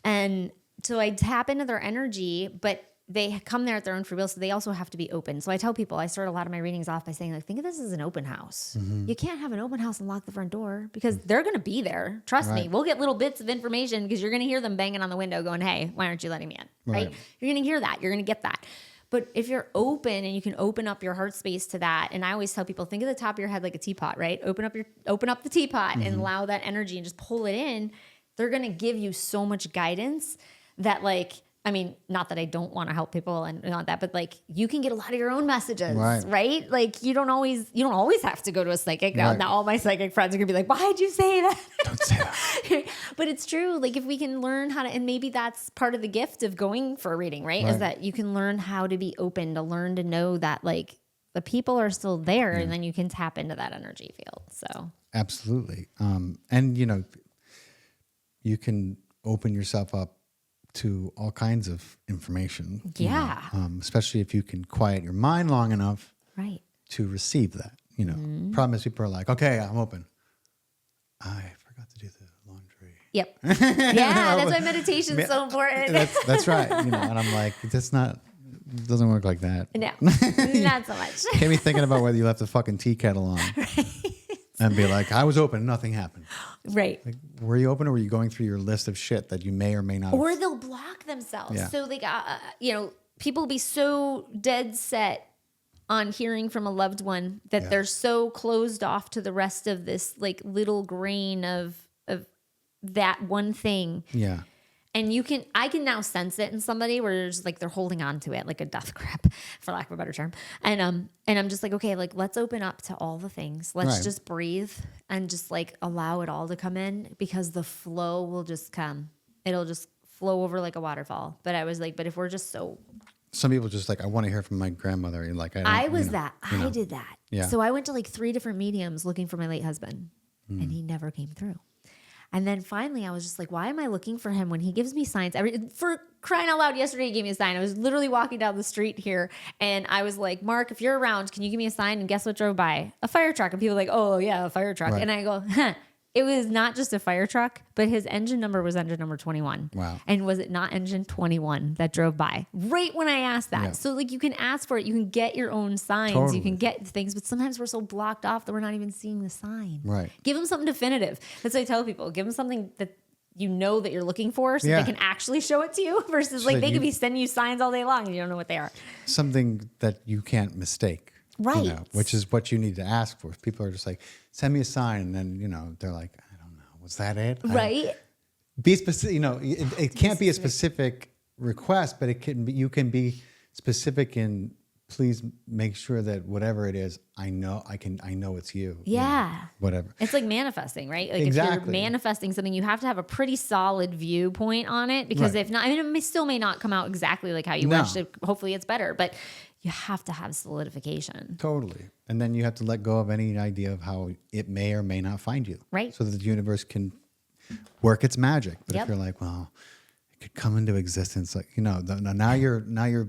And so I tap into their energy, but they come there at their own free will. So they also have to be open. So I tell people, I start a lot of my readings off by saying, like, think of this as an open house. You can't have an open house and lock the front door because they're going to be there. Trust me. We'll get little bits of information because you're going to hear them banging on the window going, hey, why aren't you letting me in? Right? You're going to hear that. You're going to get that. But if you're open and you can open up your heart space to that, and I always tell people, think of the top of your head like a teapot, right? Open up the teapot and allow that energy and just pull it in. They're going to give you so much guidance that, like, I mean, not that I don't want to help people and not that, but like you can get a lot of your own messages, right? Like you don't always have to go to a psychic. Now all my psychic friends are gonna be like, why'd you say that? Don't say that. But it's true. Like if we can learn how to, and maybe that's part of the gift of going for a reading, right? Is that you can learn how to be open, to learn to know that like the people are still there and then you can tap into that energy field. So absolutely. And you can open yourself up to all kinds of information. Especially if you can quiet your mind long enough to receive that. Problem is people are like, okay, I'm open. I forgot to do the laundry. Yep. Yeah, that's why meditation is so important. That's right. And I'm like, it doesn't work like that. No, not so much. Can't be thinking about whether you left the fucking tea kettle on. And be like, I was open, nothing happened. Right. Like, were you open or were you going through your list of shit that you may or may not Or they'll block themselves. Yeah. So like, people will be so dead set on hearing from a loved one that they're so closed off to the rest of this like little grain of that one thing. Yeah. And I can now sense it in somebody where there's like they're holding on to it like a death grip, for lack of a better term. And I'm just like, okay, like let's open up to all the things. Let's just breathe and just like allow it all to come in because the flow will just come. It'll just flow over like a waterfall. But I was like, but if we're just so. Some people just like, I want to hear from my grandmother. And like, I did that. Yeah. So I went to like 3 different mediums looking for my late husband and he never came through. And then finally I was just like, why am I looking for him when he gives me signs? For crying out loud, yesterday he gave me a sign. I was literally walking down the street here and I was like, Mark, if you're around, can you give me a sign? And guess what drove by? A fire truck. And people were like, oh yeah, a fire truck. Right. And I go, it was not just a fire truck, but his engine number was engine number 21. Wow. And was it not engine 21 that drove by? Right when I asked that. Yeah. So like you can ask for it. You can get your own signs. Totally. You can get things, but sometimes we're so blocked off that we're not even seeing the sign. Right. Give them something definitive. That's what I tell people. Give them something that you know that you're looking for so they can actually show it to you versus so like they could be sending you signs all day long and you don't know what they are. Something that you can't mistake. Right. Which is what you need to ask for. If people are just like, send me a sign. And then, they're like, I don't know. Was that it? Right. Be specific. It can't be a specific request, but it can be, you can be specific in please make sure that whatever it is, I know it's you. Yeah. Whatever. It's like manifesting, right? Like exactly. If you're manifesting something, you have to have a pretty solid viewpoint on it because if not, it still may not come out exactly like how you wished it. Hopefully it's better, but you have to have solidification. Totally. And then you have to let go of any idea of how it may or may not find you. Right. So that the universe can work its magic. But if you're like, well, it could come into existence, like, now you're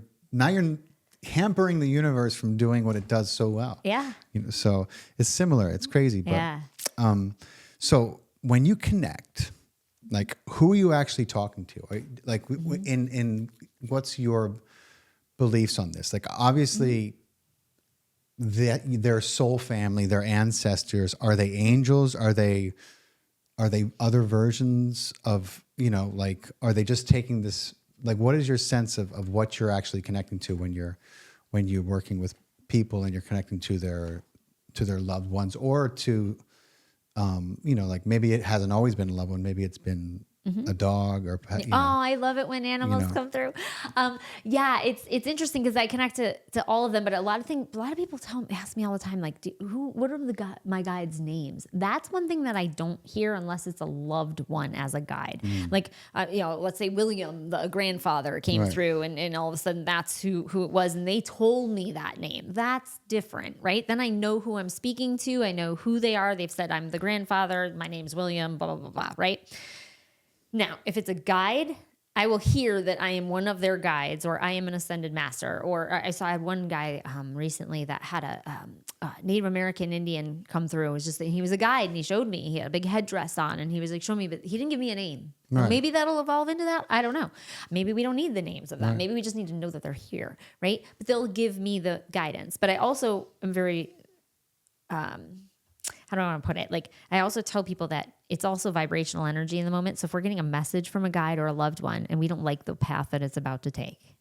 hampering the universe from doing what it does so well. Yeah. So it's similar. It's crazy. But, so when you connect, like who are you actually talking to? Like in what's your beliefs on this? Like obviously their soul family, their ancestors, are they angels? Are they other versions of, like, are they just taking this, like, what is your sense of what you're actually connecting to when you're working with people and you're connecting to their loved ones or to, like maybe it hasn't always been a loved one. Maybe it's been a dog or pet, I love it when animals know. come through. Yeah, it's interesting because I connect to all of them, but a lot of people ask me all the time, like, what are my guides' names? That's one thing that I don't hear unless it's a loved one as a guide. Like, let's say William, the grandfather, came through, and all of a sudden that's who it was, and they told me that name. That's different, right? Then I know who I'm speaking to. I know who they are. They've said I'm the grandfather. My name's William. Blah blah blah blah. Right? Now, if it's a guide, I will hear that I am one of their guides, or I am an ascended master. Or I had one guy recently that had a Native American Indian come through. It was just that he was a guide, and he showed me. He had a big headdress on, and he was like, "Show me," but he didn't give me a name. Right. Maybe that'll evolve into that. I don't know. Maybe we don't need the names of that. Right. Maybe we just need to know that they're here, right? But they'll give me the guidance. But I also am very how do I want to put it? Like, I also tell people that it's also vibrational energy in the moment. So if we're getting a message from a guide or a loved one and we don't like the path that it's about to take,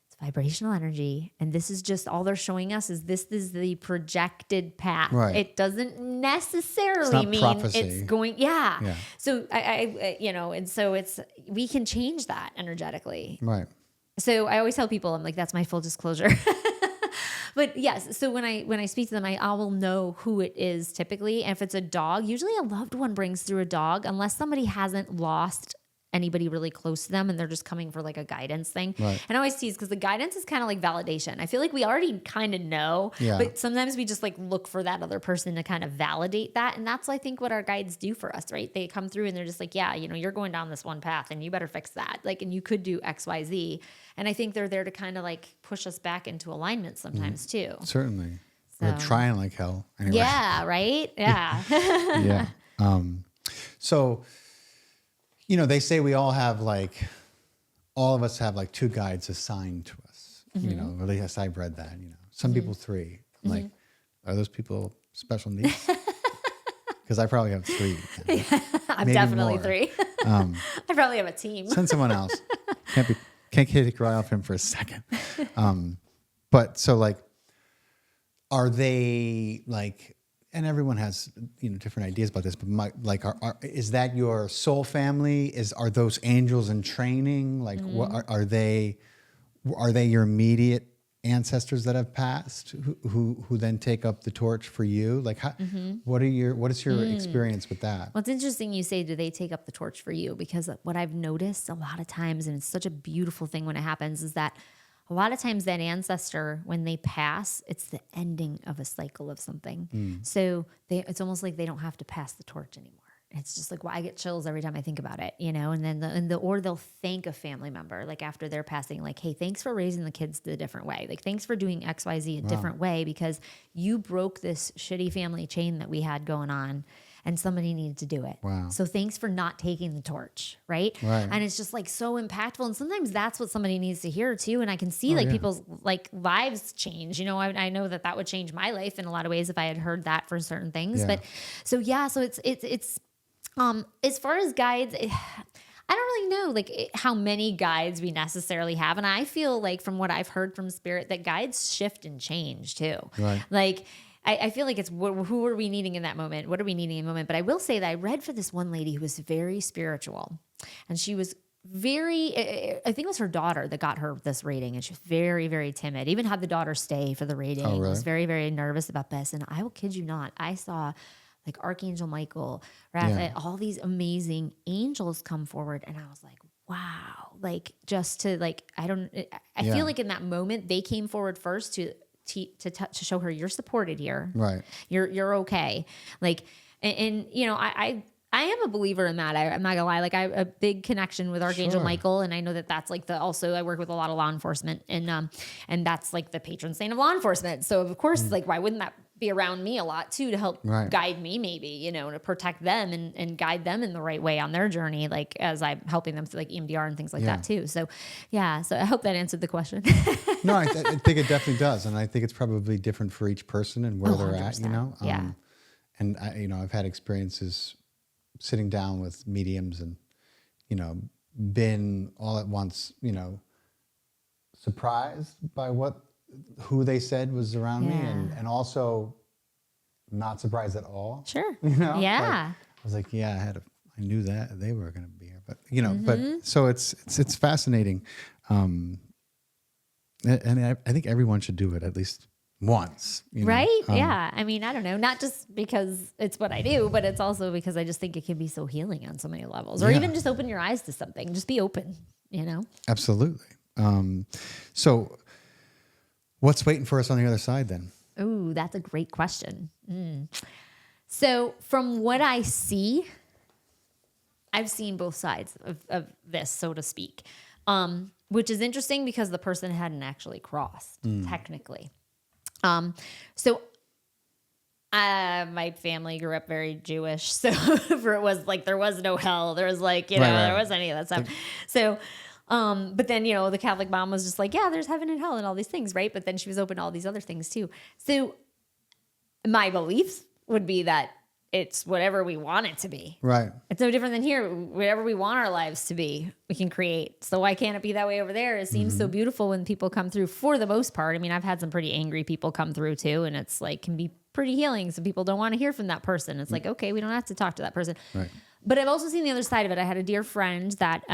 it's vibrational energy. And this is just all they're showing us is this is the projected path. Right. It doesn't necessarily mean prophecy. It's going. Yeah. So and so we can change that energetically. Right. So I always tell people, I'm like, that's my full disclosure. But yes, so when I speak to them, I will know who it is typically. And if it's a dog, usually a loved one brings through a dog, unless somebody hasn't lost anybody really close to them and they're just coming for like a guidance thing. Right. And I always tease because the guidance is kind of like validation. I feel like we already kind of know, but sometimes we just like look for that other person to kind of validate that. And that's, I think, what our guides do for us, right? They come through and they're just like, yeah, you're going down this one path and you better fix that. Like, and you could do X, Y, Z. And I think they're there to kind of like push us back into alignment sometimes too. Certainly. So. We're trying like hell. Anyway. Yeah. Right. Yeah. Yeah. So, they say we all have all of us have like two guides assigned to us, or at least I've read that, some people three, like, are those people special needs? Because I probably have three. I'm definitely more. Three. I probably have a team. Send someone else. Can't take your eye off him for a second. But so like, are they like, and everyone has different ideas about this, but is that your soul family? Are those angels in training? Like, what are they? Are they your immediate ancestors that have passed, who then take up the torch for you? Like, how, what is your experience with that? Well, it's interesting you say, do they take up the torch for you? Because what I've noticed a lot of times, and it's such a beautiful thing when it happens, is that a lot of times that ancestor, when they pass, it's the ending of a cycle of something. So it's almost like they don't have to pass the torch anymore. It's just like, well, I get chills every time I think about it, and then or they'll thank a family member, like after they're passing, like, hey, thanks for raising the kids the different way. Like, thanks for doing X, Y, Z a different way, because you broke this shitty family chain that we had going on and somebody needed to do it. Wow. So thanks for not taking the torch. Right. And it's just like so impactful. And sometimes that's what somebody needs to hear too. And I can see people's like lives change, I know that would change my life in a lot of ways if I had heard that for certain things. Yeah. But so it's as far as guides, I don't really know like how many guides we necessarily have. And I feel like from what I've heard from spirit that guides shift and change too. Right. Like, I feel like it's who are we needing in that moment? What are we needing in the moment? But I will say that I read for this one lady who was very spiritual, and she was very, I think it was her daughter that got her this reading, and she was very, very timid. Even had the daughter stay for the reading. Oh, really? Was very, very nervous about this. And I will kid you not, I saw like Archangel Michael, Raphael, all these amazing angels come forward, and I was like, wow, like just to like, I feel like in that moment they came forward first to show her you're supported here. Right. You're okay. Like, and I am a believer in that. I'm not gonna lie. Like, I have a big connection with Archangel Michael. And I know that that's like also I work with a lot of law enforcement, and that's like the patron saint of law enforcement. So of course, like, why wouldn't that be around me a lot too, to help guide me maybe, to protect them and guide them in the right way on their journey. Like, as I'm helping them through like EMDR and things like that too. So so I hope that answered the question. No, I think it definitely does. And I think it's probably different for each person and where they're at, and I've had experiences sitting down with mediums and, been all at once, surprised by who they said was around me, and also not surprised at all. Sure. Yeah. Like, I was like, I knew that they were going to be here, but so it's fascinating. And I think everyone should do it at least once, right? Yeah. I mean, I don't know, not just because it's what I do, but it's also because I just think it can be so healing on so many levels, or even just open your eyes to something. Just be open, Absolutely. So what's waiting for us on the other side then? Oh, that's a great question. So from what I see, I've seen both sides of this, so to speak, which is interesting because the person hadn't actually crossed technically. So my family grew up very Jewish. So there was no hell. There was there wasn't any of that stuff. So, but then, the Catholic mom was just like, yeah, there's heaven and hell and all these things. Right. But then she was open to all these other things too. So my beliefs would be that it's whatever we want it to be. Right. It's no different than here. Whatever we want our lives to be, we can create. So why can't it be that way over there? It seems so beautiful when people come through, for the most part. I mean, I've had some pretty angry people come through too, and it's can be pretty healing. Some people don't want to hear from that person. It's okay, we don't have to talk to that person. Right. But I've also seen the other side of it. I had a dear friend that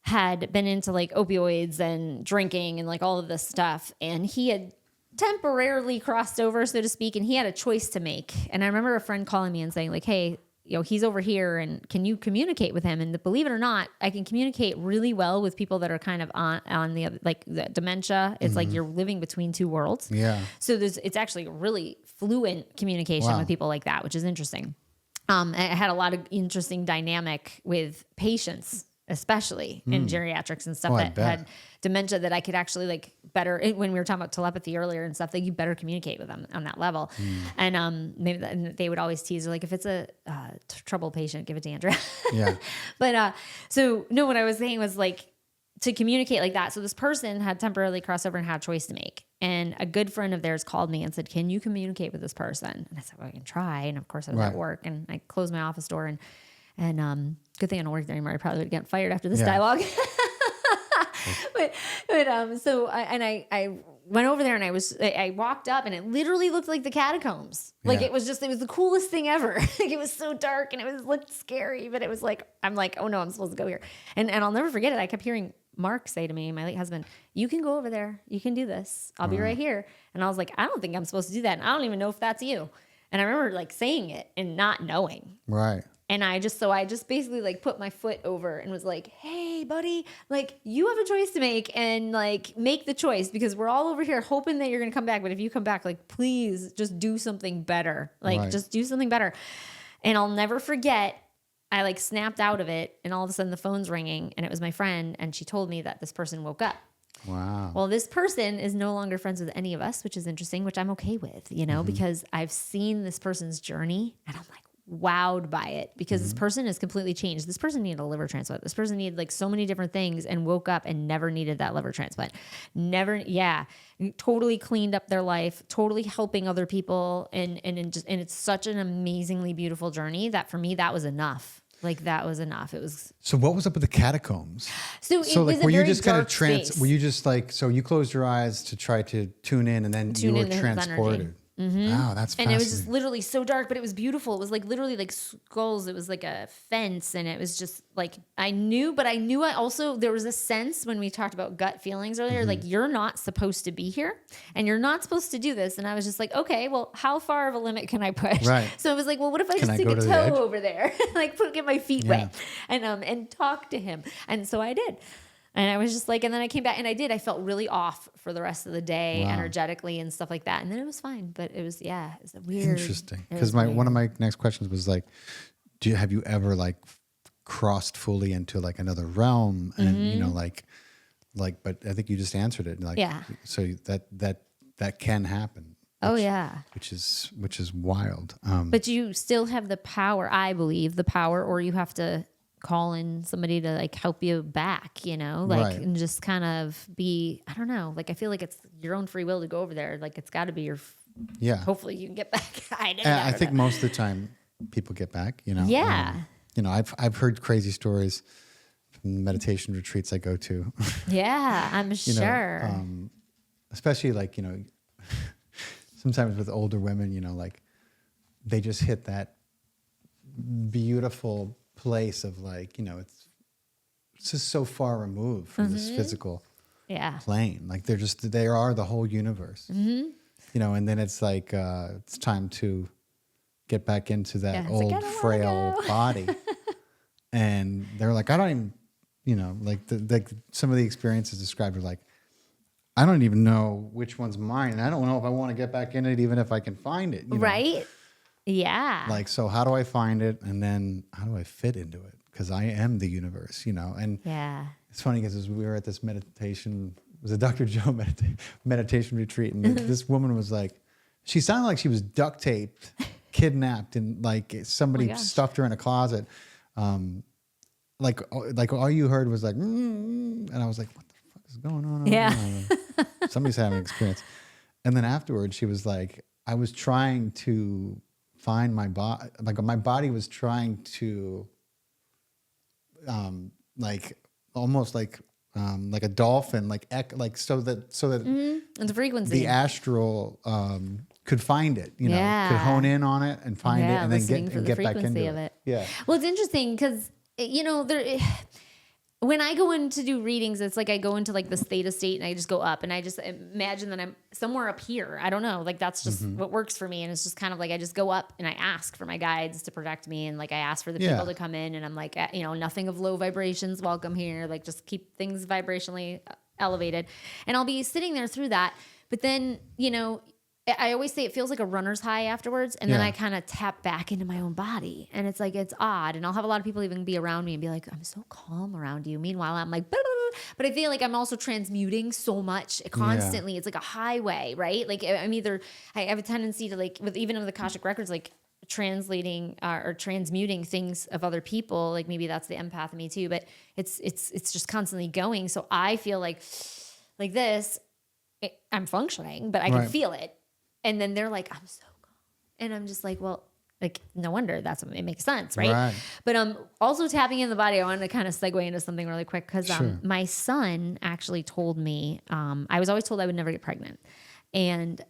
had been into opioids and drinking and all of this stuff, and he had temporarily crossed over, so to speak, and he had a choice to make. And I remember a friend calling me and saying hey, he's over here, and can you communicate with him? And believe it or not, I can communicate really well with people that are kind of on the the dementia. It's you're living between two worlds. Yeah. So it's actually really fluent communication with people like that, which is interesting. I had a lot of interesting dynamic with patients, especially in geriatrics and stuff that had dementia, that I could actually better, when we were talking about telepathy earlier and stuff, that you better communicate with them on that level. And maybe they would always tease, if it's a troubled patient, give it to Andrea. Yeah. But so no, what I was saying was to communicate like that. So this person had temporarily crossed over and had a choice to make. And a good friend of theirs called me and said, can you communicate with this person? And I said, well, I can try. And of course I was at work, and I closed my office door, and good thing I don't work there anymore. I probably would get fired after this dialogue. So I went over there, and I walked up, and it literally looked like the catacombs. It was the coolest thing ever. It was so dark, and it looked scary, but it was I'm oh no, I'm supposed to go here. And I'll never forget it. I kept hearing Mark say to me, my late husband, you can go over there. You can do this. I'll be right here. And I was like, I don't think I'm supposed to do that. And I don't even know if that's you. And I remember saying it and not knowing. Right. And I just basically put my foot over and was like, hey, buddy, you have a choice to make, and make the choice, because we're all over here hoping that you're going to come back. But if you come back, please just do something better. Just do something better. And I'll never forget, I snapped out of it, and all of a sudden the phone's ringing, and it was my friend, and she told me that this person woke up. Wow. Well, this person is no longer friends with any of us, which is interesting, which I'm okay with, because I've seen this person's journey, and I'm wowed by it, because this person is completely changed. This person needed a liver transplant. This person needed so many different things, and woke up and never needed that liver transplant. Totally cleaned up their life, totally helping other people. And it's such an amazingly beautiful journey that for me, that was enough. That was enough. It was. So what was up with the catacombs? So were you just kind of were you just so you closed your eyes to try to tune in, and then you were transported? Wow, that's fascinating. And it was just literally so dark, but it was beautiful. It was literally skulls. It was a fence, and it was just I knew there was a sense when we talked about gut feelings earlier, you're not supposed to be here, and you're not supposed to do this. And I was just okay, well, how far of a limit can I push? Right. So I was well, what if I just take a toe over there, get my feet wet, and talk to him? And so I did. And I was just and then I came back, and I felt really off for the rest of the day, energetically and stuff like that. And then it was fine, but it was a weird. Interesting. Because one of my next questions was have you ever crossed fully into another realm? And but I think you just answered it. So that can happen. Which is wild. But you still have the power, I believe, or you have to call in somebody to help you back, and just kind of be, I don't know, I feel it's your own free will to go over there. It's got to be your, hopefully you can get back. I think most of the time people get back, Yeah. I've heard crazy stories from meditation retreats I go to. Yeah, I'm sure. Especially sometimes with older women, they just hit that beautiful place of like, it's just so far removed from this physical plane. Like they are the whole universe, and then it's like, it's time to get back into that old frail body. And they're like, I don't even, like some of the experiences described are like, I don't even know which one's mine. And I don't know if I want to get back in it, even if I can find it. Right? Yeah. Like, so how do I find it? And then how do I fit into it? Because I am the universe, And it's funny because we were at this meditation, it was a Dr. Joe meditation retreat. And this woman was like, she sounded like she was duct taped, kidnapped, and like somebody stuffed her in a closet. Like all you heard was like, and I was like, what the fuck is going on? Yeah. Somebody's having an experience. And then afterwards she was like, I was trying to find my body, like my body was trying to, like almost like a dolphin, so that And the frequency, the astral, could find it, could hone in on it and find it, and then get back into it. Yeah. Well, it's interesting because when I go in to do readings, it's like I go into like this theta state and I just go up and I just imagine that I'm somewhere up here. I don't know. Like that's just what works for me. And it's just kind of like I just go up and I ask for my guides to protect me. And like I ask for the people to come in and I'm like, nothing of low vibrations, welcome here. Like just keep things vibrationally elevated. And I'll be sitting there through that. But then, I always say it feels like a runner's high afterwards. And then I kind of tap back into my own body. And it's like, it's odd. And I'll have a lot of people even be around me and be like, I'm so calm around you. Meanwhile, I'm like, but I feel like I'm also transmuting so much constantly. Yeah. It's like a highway, right? Like I have a tendency to like, even with the Akashic records, like translating or transmuting things of other people. Like maybe that's the empath in me too, but it's just constantly going. So I feel like this, I'm functioning, but I can feel it. And then they're like, I'm so calm. And I'm just like, well, like, no wonder it makes sense, right? But also tapping in the body, I wanted to kind of segue into something really quick because my son actually told me, I was always told I would never get pregnant. And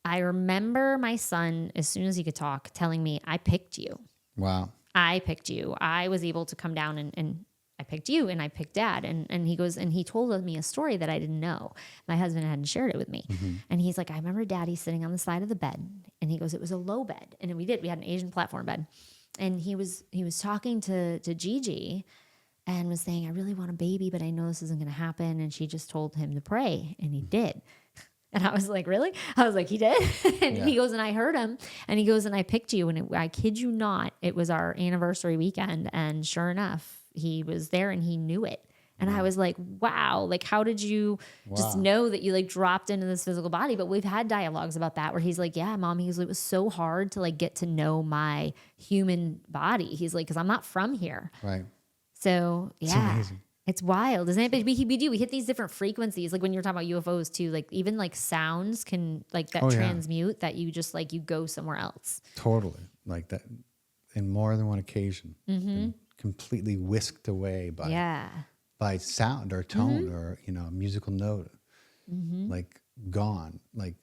I remember my son, as soon as he could talk, telling me, I picked you. Wow. I picked you. I was able to come down and I picked you and I picked Dad. And he goes, and he told me a story that I didn't know. My husband hadn't shared it with me. And he's like, I remember Daddy sitting on the side of the bed. And he goes, it was a low bed. And we had an Asian platform bed. And he was talking to Gigi and was saying, I really want a baby, but I know this isn't going to happen. And she just told him to pray. And he did. And I was like, really? I was like, he did? And he goes, and I heard him. And he goes, and I picked you. And I kid you not, it was our anniversary weekend. And sure enough, he was there and he knew it. And I was like, wow, like, how did you just know that you like dropped into this physical body? But we've had dialogues about that where he's like, yeah, Mom, he was, it was so hard to like get to know my human body. He's like, cause I'm not from here. Right. So yeah, it's wild, isn't it? But we hit these different frequencies. Like when you're talking about UFOs too, like even like sounds can like that transmute that you just like, you go somewhere else. Totally. Like that in more than one occasion. Completely whisked away by sound or tone or a musical note, like gone, like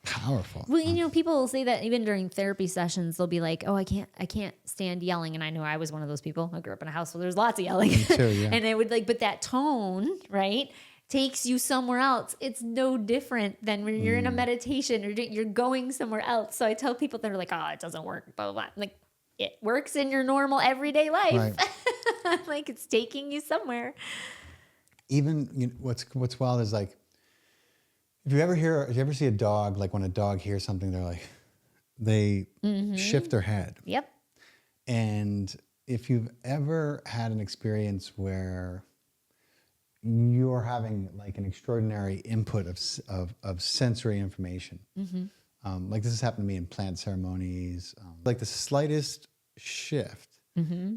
powerful. Well, people will say that even during therapy sessions, they'll be like, "Oh, I can't stand yelling," and I know I was one of those people. I grew up in a house where there's lots of yelling, Me too, yeah. And it would but that tone, right, takes you somewhere else. It's no different than when you're in a meditation or you're going somewhere else. So I tell people that are like, "Oh, it doesn't work," blah blah blah. I'm like, it works in your normal everyday life. Right. Like it's taking you somewhere. Even what's wild is like, if you ever see a dog, like when a dog hears something, they shift their head. Yep. And if you've ever had an experience where you're having like an extraordinary input of sensory information, like this has happened to me in plant ceremonies. Like the slightest shift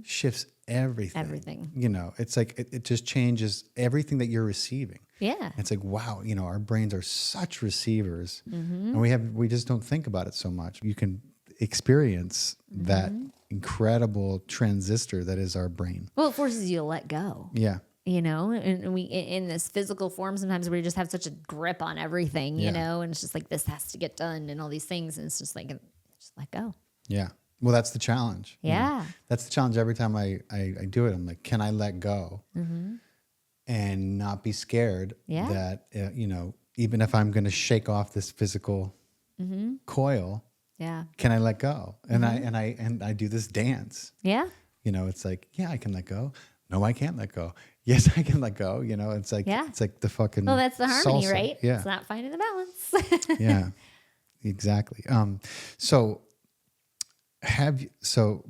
shifts everything. Everything. It's like it just changes everything that you're receiving. Yeah. It's like, wow, our brains are such receivers, and we just don't think about it so much. You can experience that incredible transistor that is our brain. Well, it forces you to let go. Yeah. And we in this physical form sometimes we just have such a grip on everything, and it's just like this has to get done and all these things, and it's just like just let go. Yeah. Well, that's the challenge. Yeah. That's the challenge every time I do it. I'm like, can I let go and not be scared that, even if I'm going to shake off this physical coil, can I let go? And I do this dance. Yeah. It's like, yeah, I can let go. No, I can't let go. Yes, I can let go. It's like, it's like the fucking, well, that's the harmony, salsa. right? Yeah. It's not finding the balance. Yeah, exactly. So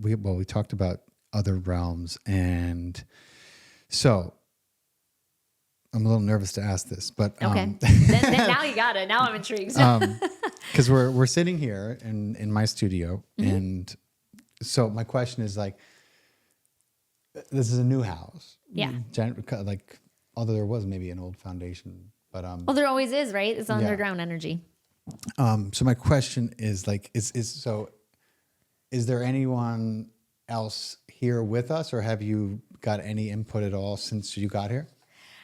we talked about other realms, and so I'm a little nervous to ask this, but okay. then now you got it. Now I'm intrigued. because we're sitting here in my studio, and so my question is like, this is a new house, like, although there was maybe an old foundation, but well, there always is, right? It's underground energy. So my question is like, is there anyone else here with us, or have you got any input at all since you got here?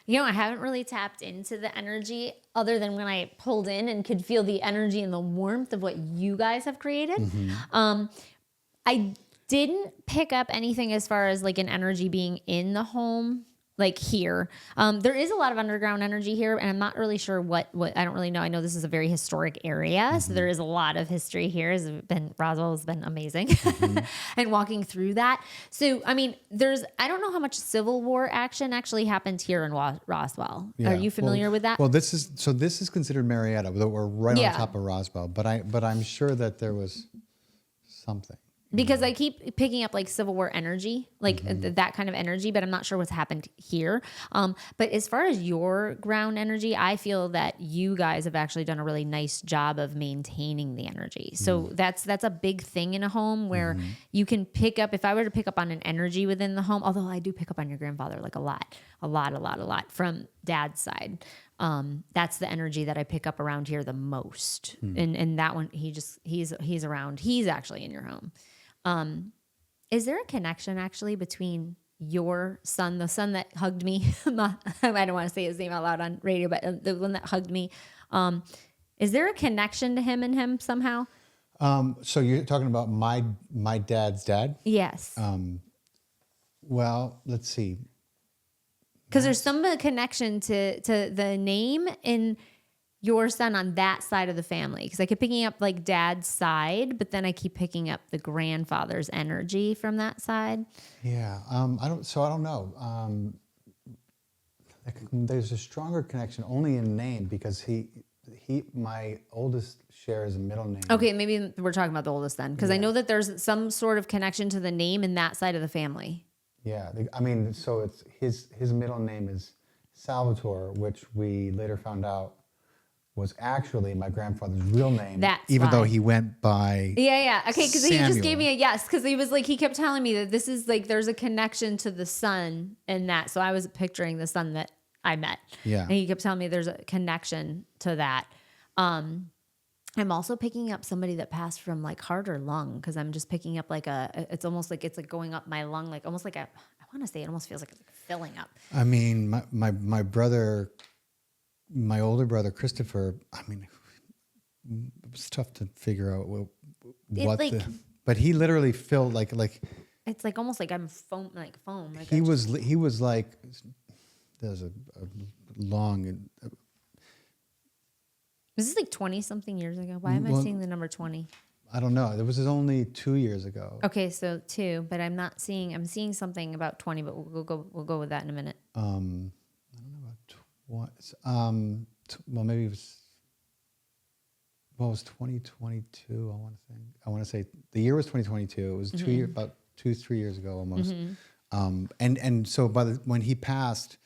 I haven't really tapped into the energy other than when I pulled in and could feel the energy and the warmth of what you guys have created. I didn't pick up anything as far as like an energy being in the home, like here. There is a lot of underground energy here, and I'm not really sure what I don't really know. I know this is a very historic area, so there is a lot of history here. Roswell has been amazing, and walking through that. So, I mean, I don't know how much Civil War action actually happened here in Roswell. Yeah. Are you familiar with that? Well, this is considered Marietta, though we're right on top of Roswell. But I'm sure that there was something. Because I keep picking up like Civil War energy, like that kind of energy, but I'm not sure what's happened here. But as far as your ground energy, I feel that you guys have actually done a really nice job of maintaining the energy. So that's a big thing in a home where you can pick up, if I were to pick up on an energy within the home, although I do pick up on your grandfather like a lot from dad's side. That's the energy that I pick up around here the most. And that one, he's around, he's actually in your home. Is there a connection actually between your son, the son that hugged me? I don't want to say his name out loud on radio, but the one that hugged me. Is there a connection to him and him somehow? So you're talking about my dad's dad? Yes. Well, let's see. Because there's some connection to the name in your son on that side of the family. Because I keep picking up like dad's side, but then I keep picking up the grandfather's energy from that side. Yeah. I don't know. There's a stronger connection only in name because my oldest shares a middle name. Okay, maybe we're talking about the oldest then. Because I know that there's some sort of connection to the name in that side of the family. Yeah. I mean, so it's his middle name is Salvatore, which we later found out was actually my grandfather's real name. Even though he went by Yeah. Okay, because he just gave me a yes. Because he was like, he kept telling me that this is like, there's a connection to the son in that. So I was picturing the son that I met. Yeah. And he kept telling me there's a connection to that. I'm also picking up somebody that passed from like heart or lung, because I'm just picking up like it's almost like it's like going up my lung, like almost like I want to say it almost feels like it's like filling up. I mean, my brother, my older brother, Christopher, I mean, it was tough to figure out but he literally filled like it's like almost like I'm foam. Like he was like, there's a long. Was this like 20 something years ago? Why am I seeing the number 20? I don't know. It was only 2 years ago. Okay, so 2, but I'm seeing something about 20, but we'll go with that in a minute. I don't know about well, maybe it was. Well, it was 2022. I want to say the year was 2022. It was about 2-3 years ago almost. And so when he passed,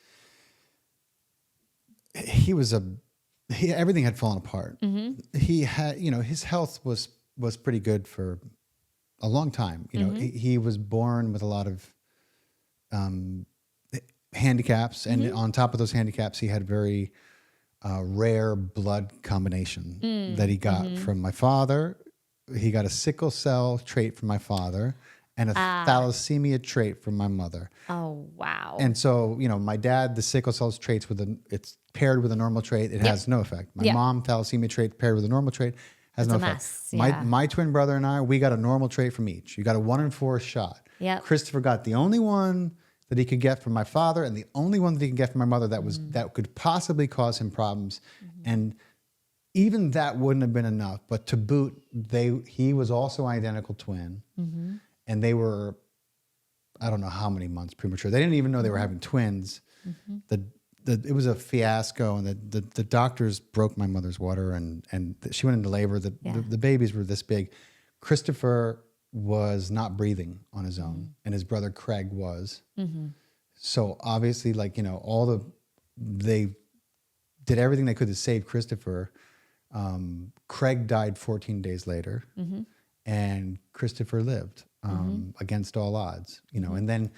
everything had fallen apart. He had, his health was pretty good for a long time. He was born with a lot of handicaps, and on top of those handicaps, he had very rare blood combination that he got from my father. He got a sickle cell trait from my father and a thalassemia trait from my mother. Oh, wow. And so, my dad, the sickle cell traits it's paired with a normal trait. It has no effect. My mom, thalassemia trait paired with a normal trait Has It's no a effect. mess. Yeah. My twin brother and I, we got a normal trait from each. You got a 1 in 4 shot. Yep. Christopher got the only one that he could get from my father, and the only one that he could get from my mother that could possibly cause him problems. And even that wouldn't have been enough. But to boot, he was also an identical twin, and they were, I don't know how many months premature. They didn't even know they were having twins. It was a fiasco, and the doctors broke my mother's water, and she went into labor. The babies were this big. Christopher was not breathing on his own, and his brother Craig was. So obviously, like, you know, they did everything they could to save Christopher. Craig died 14 days later, and Christopher lived against all odds, you know. And then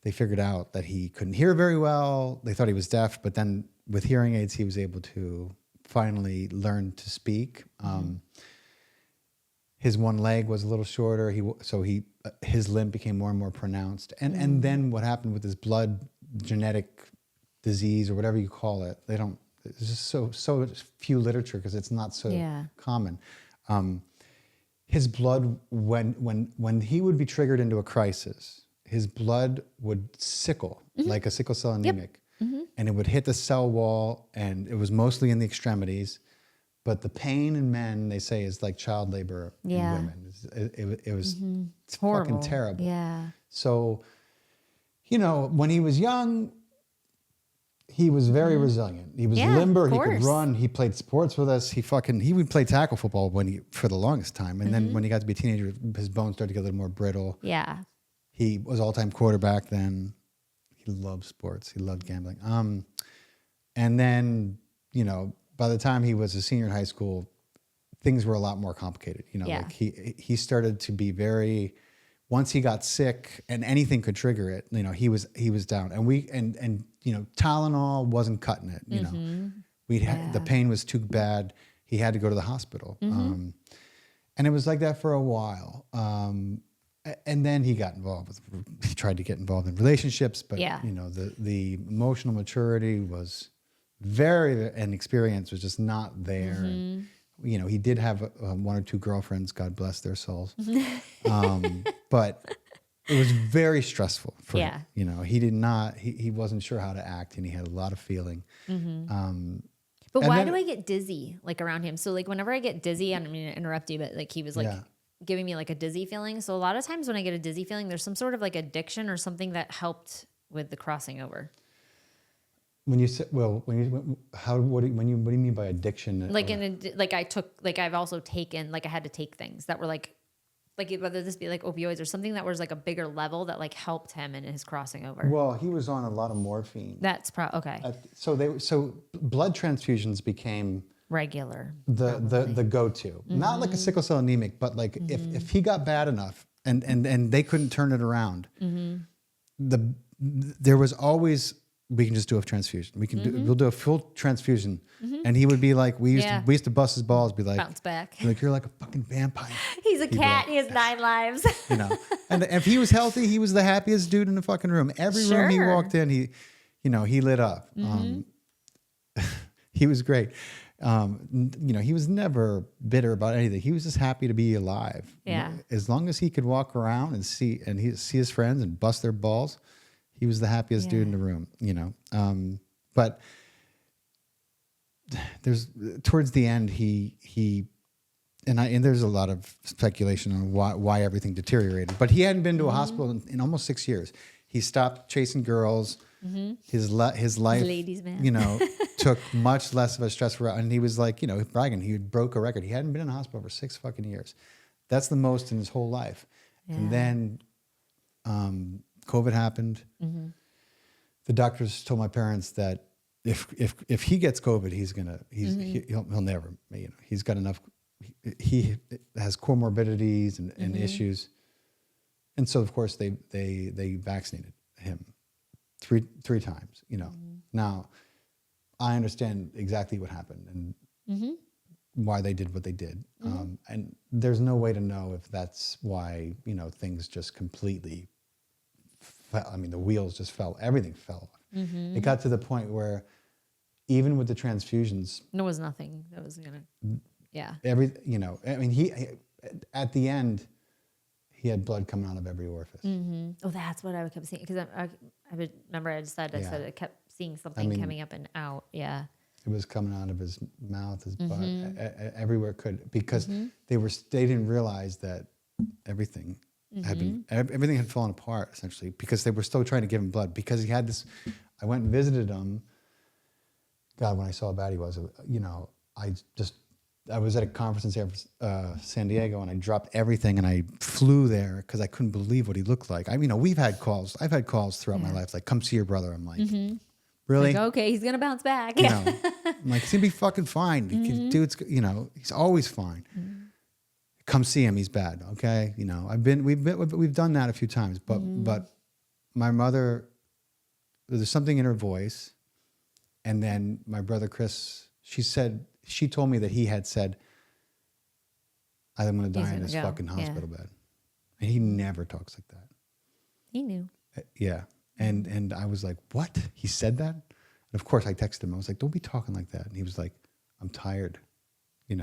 they figured out that he couldn't hear very well. They thought he was deaf, but then with hearing aids, he was able to finally learn to speak. His one leg was a little shorter, his limp became more and more pronounced. And then what happened with his blood genetic disease, or whatever you call it, there's just so few literature because it's not so common. His blood, when he would be triggered into a crisis, his blood would sickle like a sickle cell anemic, and it would hit the cell wall, and it was mostly in the extremities. But the pain in men, they say, is like child labor in women. It was it's fucking terrible. Yeah. So, you know, when he was young, he was very resilient. He was limber. He could run. He played sports with us. He would play tackle football for the longest time. And then when he got to be a teenager, his bones started to get a little more brittle. Yeah. He was all-time quarterback then. He loved sports. He loved gambling. And then, you know, by the time he was a senior in high school, things were a lot more complicated. You know, like he started to be very, once he got sick and anything could trigger it, you know, he was down. And you know, Tylenol wasn't cutting it. You know, the pain was too bad. He had to go to the hospital. And it was like that for a while. And then he tried to get involved in relationships, but you know, the emotional maturity was and experience was just not there. And, you know, he did have 1 or 2 girlfriends, God bless their souls. But it was very stressful for him. You know, he wasn't sure how to act, and he had a lot of feeling. But why do I get dizzy like around him? So like whenever I get dizzy, I don't mean to interrupt you, but like he was like giving me like a dizzy feeling. So a lot of times when I get a dizzy feeling, there's some sort of like addiction or something that helped with the crossing over. When you say, what do you mean by addiction? Like I've also taken, like I had to take things that were like whether this be like opioids or something that was like a bigger level that like helped him in his crossing over. Well, he was on a lot of morphine. That's okay. So blood transfusions became regular. The go-to. Not like a sickle cell anemic, but like if he got bad enough and they couldn't turn it around, there was always, we can just do a transfusion. We'll do a full transfusion. And he would be like, we used to bust his balls, be like, bounce back. Like, you're like a fucking vampire. He's a cat. He has 9 lives. You know, and if he was healthy, he was the happiest dude in the fucking room. Every room he walked in, he lit up. He was great. You know, he was never bitter about anything. He was just happy to be alive. Yeah. As long as he could walk around and see his friends and bust their balls, he was the happiest dude in the room, you know. But towards the end, and there's a lot of speculation on why everything deteriorated. But he hadn't been to a hospital in almost 6 years. He stopped chasing girls. His life, ladies man, you know, took much less of a stressful. And he was like, you know, bragging. He broke a record. He hadn't been in a hospital for 6 fucking years. That's the most in his whole life. Yeah. And then COVID happened. The doctors told my parents that if he gets COVID, he'll never, you know, he's got enough. He has comorbidities and issues, and so of course they vaccinated him three times. You know, now I understand exactly what happened and why they did what they did, and there's no way to know if that's why, you know, things just completely. I mean, the wheels just fell. Everything fell. It got to the point where even with the transfusions, there was nothing that was gonna. Yeah. I mean, at the end, he had blood coming out of every orifice. Mm-hmm. Oh, that's what I kept seeing. Because I would remember I said I kept seeing something coming up and out. Yeah. It was coming out of his mouth, his butt, everywhere it could, because they didn't realize that everything everything had fallen apart, essentially, because they were still trying to give him blood, because he had this. I went and visited him. God, when I saw how bad he was, I was at a conference in San Diego, and I dropped everything and I flew there because I couldn't believe what he looked like. I mean, we've had calls. I've had calls throughout my life, like, come see your brother. I'm like, really? Like, okay, he's gonna bounce back. You know, I'm like, he's gonna be fucking fine. Dude's, he's always fine. Come see him. He's bad. Okay, we've done that a few times, but my mother, there's something in her voice, and then my brother Chris, she told me that he had said, I'm going to die in this fucking hospital bed. And he never talks like that. He knew. Yeah. And I was like, what? He said that? And of course I texted him. I was like, don't be talking like that. And he was like, I'm tired, And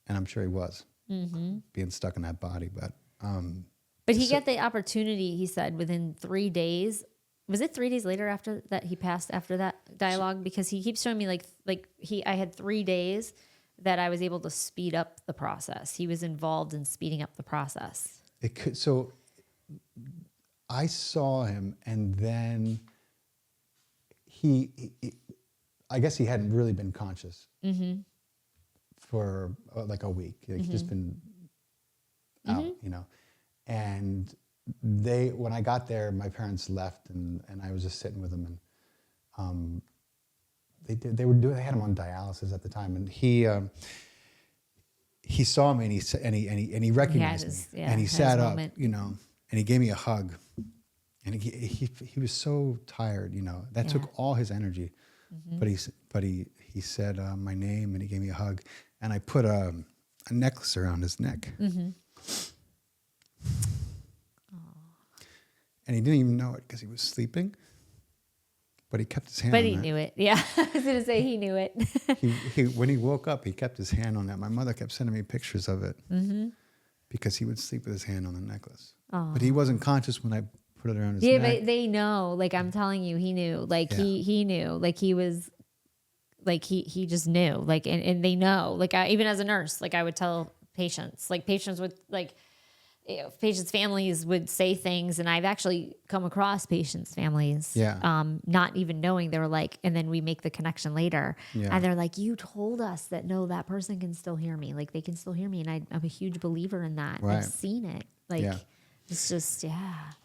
I'm sure he was being stuck in that body. But he got the opportunity, he said, within 3 days. Was it 3 days later after that he passed after that dialogue? Because he keeps showing me I had 3 days that I was able to speed up the process. He was involved in speeding up the process. So I saw him, and then I guess he hadn't really been conscious for like a week. He'd just been out, and when I got there, my parents left, and I was just sitting with them, and they had him on dialysis at the time, and he saw me, and he recognized me, and he sat up, and he gave me a hug, and he was so tired, that took all his energy, but he said my name, and he gave me a hug, and I put a necklace around his neck. And he didn't even know it because he was sleeping, but he kept his hand on that. But he knew it. Yeah, I was going to say he knew it. When he woke up, he kept his hand on that. My mother kept sending me pictures of it because he would sleep with his hand on the necklace. Aww. But he wasn't conscious when I put it around his neck. Yeah, but they know. Like, I'm telling you, he knew. Like, he knew. Like, he was... Like, he just knew. Like, and they know. Like, even as a nurse, like, I would tell patients. Like, patients would... Like... patients' families would say things, and I've actually come across patients' families, not even knowing. They were like, and then we make the connection later, and they're like, "You told us that that person can still hear me. Like, they can still hear me," and I'm a huge believer in that. Right. I've seen it. Like, it's just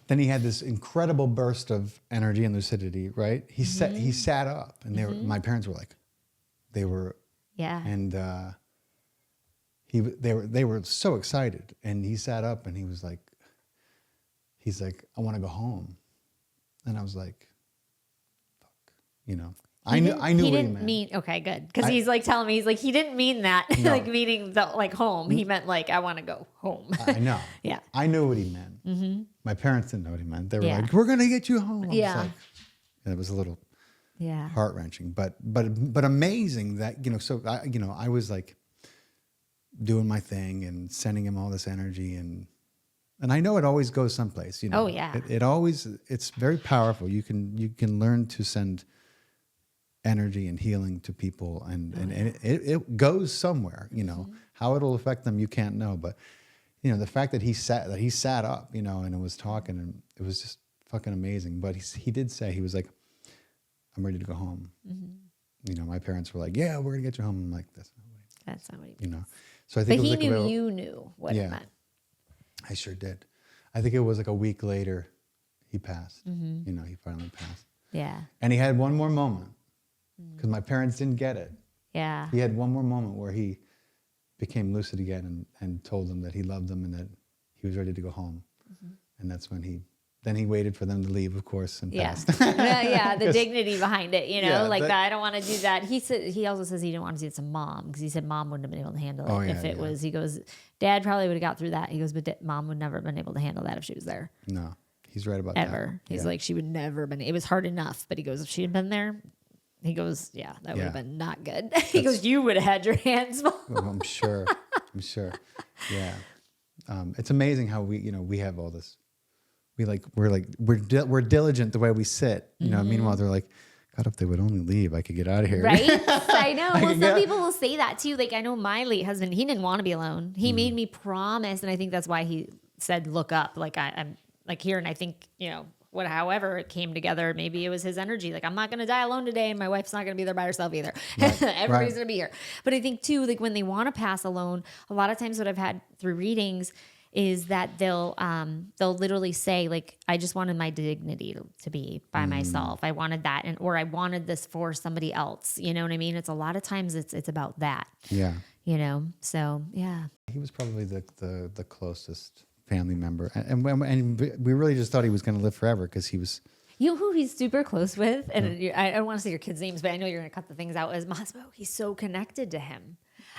Then he had this incredible burst of energy and lucidity. Right? He sat up, and my parents were like, and. They were so excited, and he sat up, and he's like, I want to go home, and I was like, fuck, I knew what he meant. Okay, good, because he's like telling me, he's like, he didn't mean that, no. Like meaning the like home. He meant like, I want to go home. I know. Yeah, I knew what he meant. My parents didn't know what he meant. They were like, we're gonna get you home. It was a little heart wrenching, but amazing that So I was like, doing my thing and sending him all this energy, and I know it always goes someplace, Oh yeah. It's very powerful. You can learn to send energy and healing to people, and it goes somewhere, how it'll affect them, you can't know. But the fact that he sat up, and was talking, and it was just fucking amazing. But he did say, he was like, I'm ready to go home. My parents were like, yeah, we're gonna get you home. I'm like, that's not what he means. So I think but he knew you knew what it meant. I sure did. I think it was like a week later he passed. He finally passed. Yeah. And he had one more moment because my parents didn't get it. Yeah. He had one more moment where he became lucid again and told them that he loved them and that he was ready to go home. And that's when he waited for them to leave, of course, and passed. The dignity behind it, that I don't want to do that. He also says he didn't want to do it to mom because he said mom wouldn't have been able to handle it if it was. He goes, Dad probably would have got through that. He goes, but mom would never have been able to handle that if she was there. No, he's right about that. Ever. He's like, she would never been. It was hard enough, but he goes, if she had been there, He goes, yeah, that would have been not good. He goes, you would have had your hands full. Well, I'm sure. Yeah. It's amazing how we have all this. We're diligent the way we sit, meanwhile they're like, God, if they would only leave, I could get out of here. Right? I know. Well, some people will say that too. Like I know my late husband, he didn't want to be alone. He made me promise. And I think that's why he said, look up. Like I'm like here. And I think, however it came together, maybe it was his energy. Like I'm not going to die alone today. And my wife's not going to be there by herself either. Right. Everybody's going to be here. But I think too, like when they want to pass alone, a lot of times what I've had through readings is that they'll literally say like, I just wanted my dignity to be by myself. I wanted that. Or I wanted this for somebody else. You know what I mean? It's a lot of times it's about that. Yeah. So yeah. He was probably the closest family member. And we really just thought he was going to live forever because he was. You know who he's super close with? And I don't want to say your kids' names, but I know you're going to cut the things out. Is Massimo. He's so connected to him.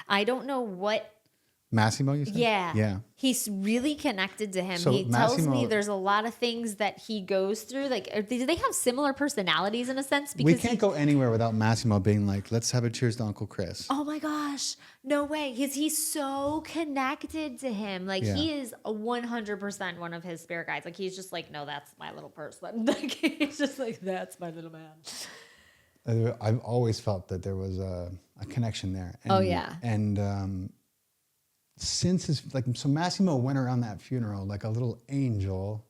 I don't know what. Massimo, you said? Yeah. He's really connected to him. So he tells Massimo, me there's a lot of things that he goes through. Like, do they have similar personalities in a sense? Because we can't go anywhere without Massimo being like, let's have a cheers to Uncle Chris. Oh my gosh. No way. He's so connected to him. Like he is 100% one of his spirit guides. Like he's just like, no, that's my little person. Like he's just like, that's my little man. I've always felt that there was a connection there. And, since so Massimo went around that funeral like a little angel,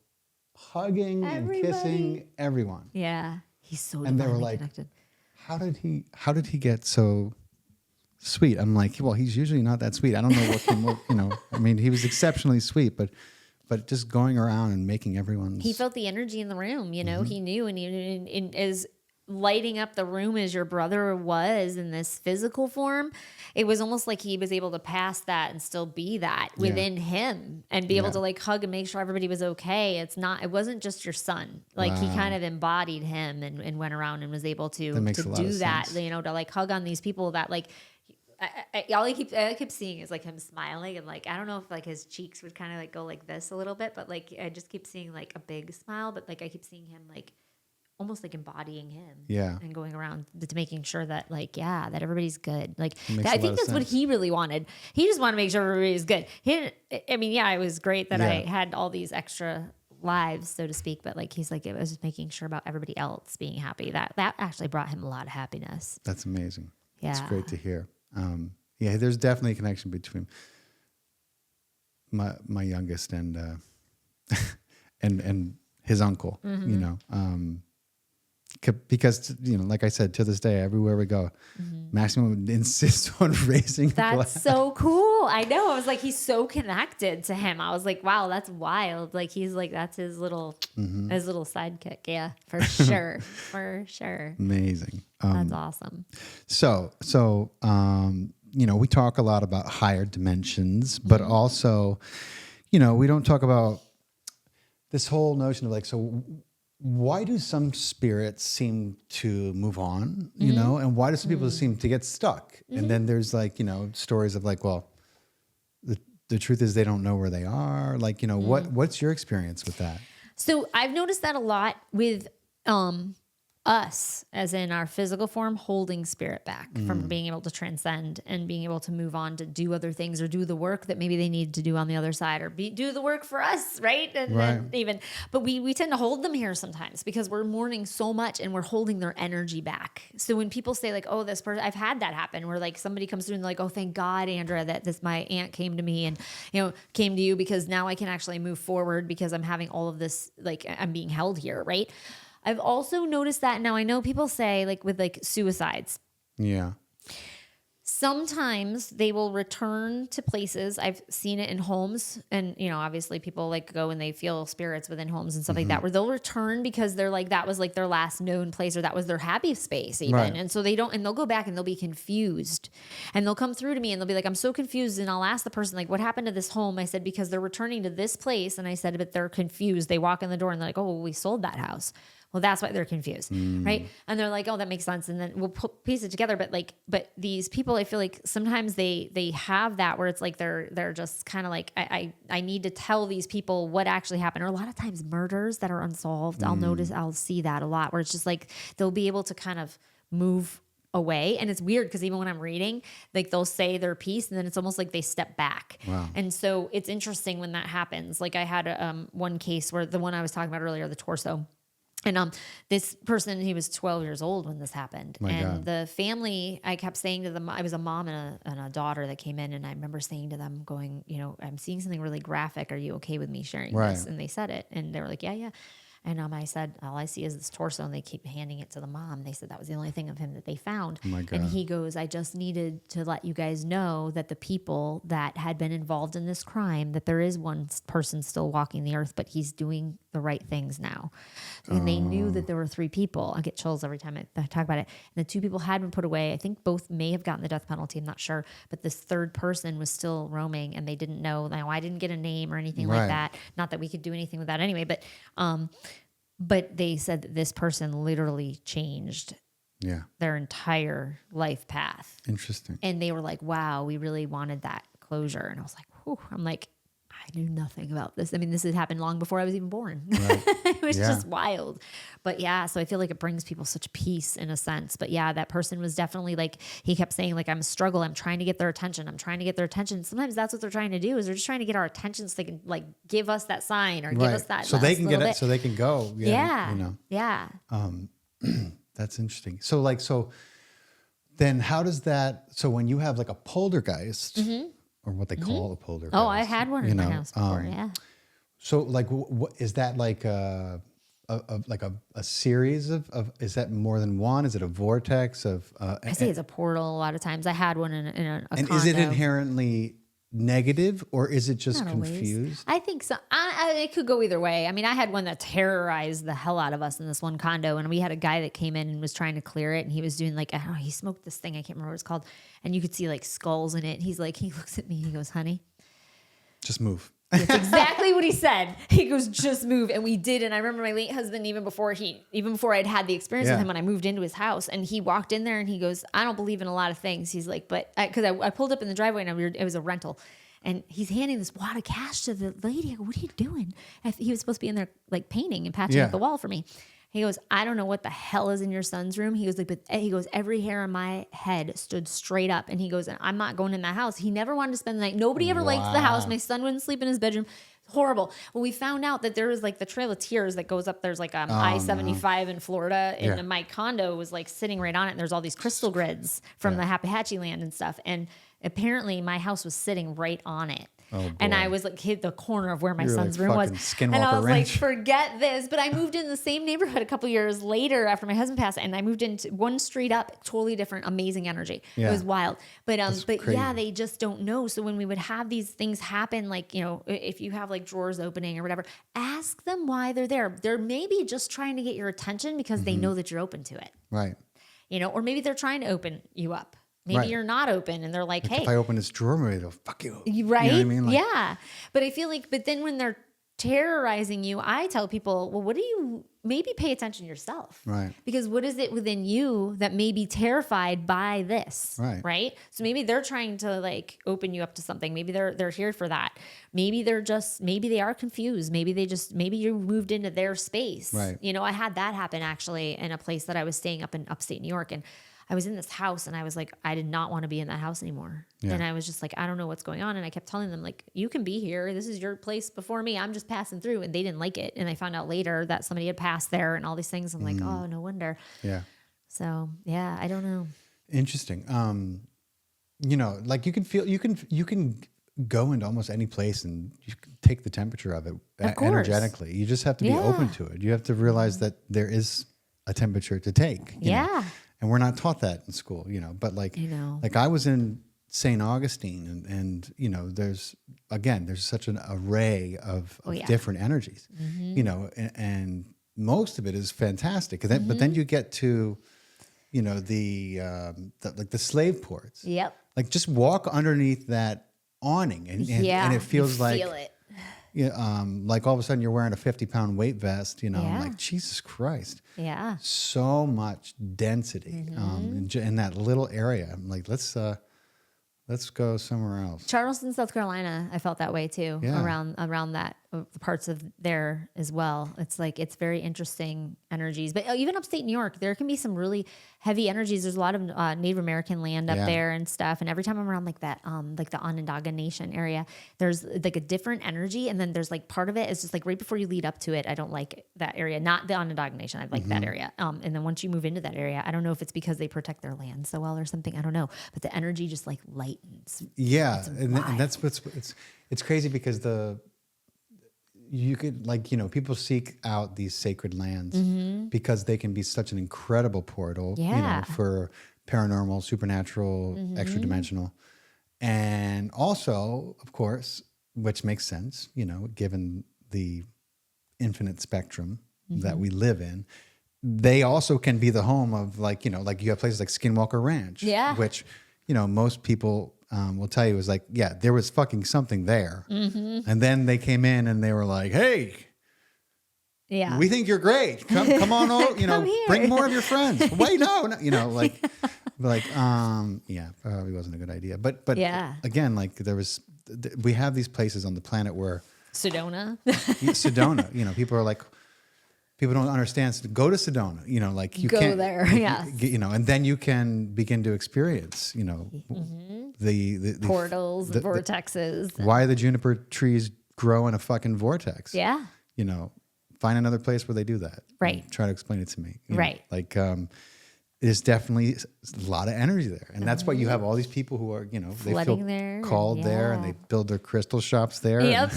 hugging and kissing everyone. Yeah, he's so. And they were like, connected. How did he get so sweet? I'm like, well, he's usually not that sweet. I don't know what I mean, he was exceptionally sweet, but just going around and making everyone. He felt the energy in the room. He knew, and as lighting up the room as your brother was in this physical form, it was almost like he was able to pass that and still be that within him and be able to like hug and make sure everybody was okay. It wasn't just your son. Like he kind of embodied him and went around and was able to do that, to like hug on these people that like, all I keep seeing is like him smiling and like I don't know if like his cheeks would kind of like go like this a little bit, but like I just keep seeing like a big smile, but like I keep seeing him like almost like embodying him and going around to making sure that like that everybody's good. Like I think that's what he really wanted. He just wanted to make sure everybody's good. It was great that I had all these extra lives, so to speak, but like he's like it was just making sure about everybody else being happy. That actually brought him a lot of happiness. That's amazing. Yeah, it's great to hear. There's definitely a connection between my youngest and and his uncle. Because like I said, to this day, everywhere we go, Massimo would insist on raising. That's so cool. I know. I was like, he's so connected to him. I was like, wow, that's wild. Like he's like, that's his little sidekick. Yeah, for sure, for sure. Amazing. That's awesome. So we talk a lot about higher dimensions, but also, we don't talk about this whole notion of like why do some spirits seem to move on, and why do some people seem to get stuck? And then there's like, stories of like, well, the truth is they don't know where they are. Like, what's your experience with that? So I've noticed that a lot with us, as in our physical form, holding spirit back from being able to transcend and being able to move on to do other things or do the work that maybe they need to do on the other side or do the work for us, right? But we tend to hold them here sometimes because we're mourning so much and we're holding their energy back. So when people say like, oh, this person, I've had that happen where like somebody comes through and like, oh, thank God, Andrea, that my aunt came to me and, came to you because now I can actually move forward because I'm having all of this, like I'm being held here, right? I've also noticed that now I know people say like with like suicides. Yeah. Sometimes they will return to places. I've seen it in homes and, obviously people like go and they feel spirits within homes and stuff like that where they'll return because they're like, that was like their last known place or that was their happy space even. Right. And so they'll go back and they'll be confused and they'll come through to me and they'll be like, I'm so confused. And I'll ask the person like, what happened to this home? I said, because they're returning to this place. And I said, but they're confused. They walk in the door and they're like, oh, well, we sold that house. Well, that's why they're confused, right? And they're like, oh, that makes sense. And then we'll piece it together. But these people, I feel like sometimes they have that where it's like they're just kind of like, I need to tell these people what actually happened. Or a lot of times murders that are unsolved, I'll see that a lot where it's just like, they'll be able to kind of move away. And it's weird because even when I'm reading, like they'll say their piece and then it's almost like they step back. Wow. And so it's interesting when that happens. Like I had one case where the one I was talking about earlier, the torso. And this person, he was 12 years old when this happened. My God. The family, I kept saying to them, I was a mom and a daughter that came in, and I remember saying to them, going, you know, I'm seeing something really graphic. Are you okay with me sharing this? And they said it, and they were like, yeah, yeah. And I said, all I see is this torso, and they keep handing it to the mom. They said that was the only thing of him that they found. Oh my God. And he goes, I just needed to let you guys know that the people that had been involved in this crime, that there is one person still walking the earth, but he's doing the right things now. And they knew that there were 3 people. I get chills every time I talk about it. And the 2 people had been put away. I think both may have gotten the death penalty. I'm not sure. But this third person was still roaming, and they didn't know. Now, I didn't get a name or anything like that. Not that we could do anything with that anyway. But they said that this person literally changed their entire life path. Interesting. And they were like, wow, we really wanted that closure. And I was like, whew. I'm like, I knew nothing about this. I mean, this had happened long before I was even born. Right. It was just wild. But yeah, so I feel like it brings people such peace in a sense. But yeah, that person was definitely like, he kept saying like, I'm a struggle. I'm trying to get their attention. I'm trying to get their attention. Sometimes that's what they're trying to do, is they're just trying to get our attention so they can like give us that sign or give us that. So they can get it, so they can go. Yeah. You know? Yeah. That's interesting. So then how does that, so when you have like a poltergeist, or what they call a poltergeist. Oh, I had one in my house before. Yeah. So like, what is that like a series of, is that more than one? Is it a vortex of, I say it's a portal a lot of times. I had one in a and condo. is it inherently negative, or is it just Not always. confused? I think so. It could go either way. I mean, I had one that terrorized the hell out of us in this one condo, and we had a guy that came in and was trying to clear it, and he was doing like, I don't know, he smoked this thing, I can't remember what it's called, and you could see like skulls in it. He's like, he looks at me, he goes, honey, just move. that's exactly what he said. He goes, just move. And we did. And I remember my late husband, even before I'd had the experience with him, when I moved into his house, and he walked in there and he goes, I don't believe in a lot of things. He's like, but because I pulled up in the driveway and it was a rental, and he's handing this wad of cash to the lady. I go, what are you doing? He was supposed to be in there like painting and patching up the wall for me. He goes, I don't know what the hell is in your son's room. He goes, like, but he goes, every hair on my head stood straight up. And he goes, and I'm not going in that house. He never wanted to spend the night. Nobody ever liked the house. My son wouldn't sleep in his bedroom. Horrible. When we found out that there was like the Trail of Tears that goes up, there's like I-75 in Florida, and my condo was like sitting right on it. And there's all these crystal grids from the Appalachian land and stuff. And apparently my house was sitting right on it. Oh, and I was like hit the corner of where my son's like room was. Skinwalker and I was Ranch. like, forget this. But I moved in the same neighborhood a couple years later after my husband passed. And I moved into one street up, totally different, amazing energy. Yeah. It was wild. But yeah, they just don't know. So when we would have these things happen, like, you know, if you have like drawers opening or whatever, ask them why they're there. They're maybe just trying to get your attention because they know that you're open to it. Right. You know, or maybe they're trying to open you up. Maybe you're not open and they're like, hey. If I open this drawer, maybe they'll fuck you. Right? You know what I mean? Like, yeah. But I feel like, but then when they're terrorizing you, I tell people, well, what do you, maybe pay attention to yourself. Right. Because what is it within you that may be terrified by this? Right. Right. So maybe they're trying to like open you up to something. Maybe they're here for that. Maybe maybe they are confused. Maybe you moved into their space. Right. You know, I had that happen actually in a place that I was staying up in upstate New York, and I was in this house and I was like, I did not want to be in that house anymore. Yeah. And I was just like, I don't know what's going on. And I kept telling them like, you can be here. This is your place before me. I'm just passing through. And they didn't like it. And I found out later that somebody had passed there and all these things. I'm like, oh, no wonder. Yeah. So yeah, I don't know. Interesting. You know, like you can go into almost any place and you can take the temperature of it energetically. You just have to be open to it. You have to realize that there is a temperature to take. You know? And we're not taught that in school, you know, but like, like I was in St. Augustine and, you know, there's such an array of different energies, you know, and most of it is fantastic. But then you get to, you know, the slave ports. Yep. Like just walk underneath that awning and it feels like, feel it. Yeah, like all of a sudden you're wearing a 50-pound weight vest, you know, I'm like, Jesus Christ. Yeah. So much density in that little area. I'm like, let's go somewhere else. Charleston, South Carolina, I felt that way too, around that parts of there as well. It's like, it's very interesting energies, but even upstate New York, there can be some really heavy energies. There's a lot of Native American land up there and stuff. And every time I'm around like that, like the Onondaga Nation area, there's like a different energy. And then there's like part of it is just like right before you lead up to it. I don't like that area, not the Onondaga Nation. I like that area. And then once you move into that area, I don't know if it's because they protect their land so well or something. I don't know, but the energy just like lightens. Yeah. And that's it's crazy because you could like, people seek out these sacred lands because they can be such an incredible portal, for paranormal, supernatural, extra dimensional. And also, of course, which makes sense, given the infinite spectrum that we live in, they also can be the home of like you have places like Skinwalker Ranch, which, most people will tell you is like, there was fucking something there. And then they came in and they were like, hey, we think you're great. Come on over, bring more of your friends. Wait, no, probably wasn't a good idea. But again, like we have these places on the planet where Sedona, people are like, people don't understand. So go to Sedona, like you go there, and then you can begin to experience, the portals, the vortexes. Why the juniper trees grow in a fucking vortex? Yeah. Find another place where they do that. Right. Try to explain it to me. Right. There's definitely a lot of energy there. And that's why you have all these people who are, they feel there, called there and they build their crystal shops there. Yep.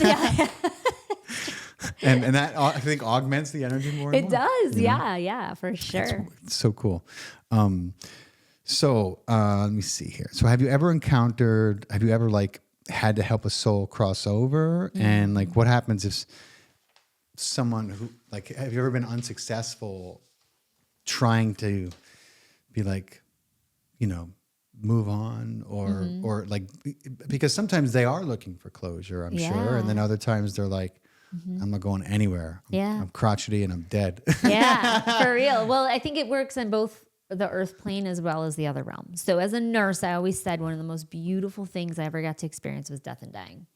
And that I think augments the energy more and more. It does. Yeah, for sure. It's so cool. So let me see here. So have you ever like had to help a soul cross over? And like what happens if someone who like, have you ever been unsuccessful trying to be like, move on or like, because sometimes they are looking for closure, I'm sure. And then other times they're like, I'm not going anywhere. I'm crotchety and I'm dead. Yeah, for real. Well, I think it works in both the earth plane as well as the other realms. So as a nurse, I always said one of the most beautiful things I ever got to experience was death and dying.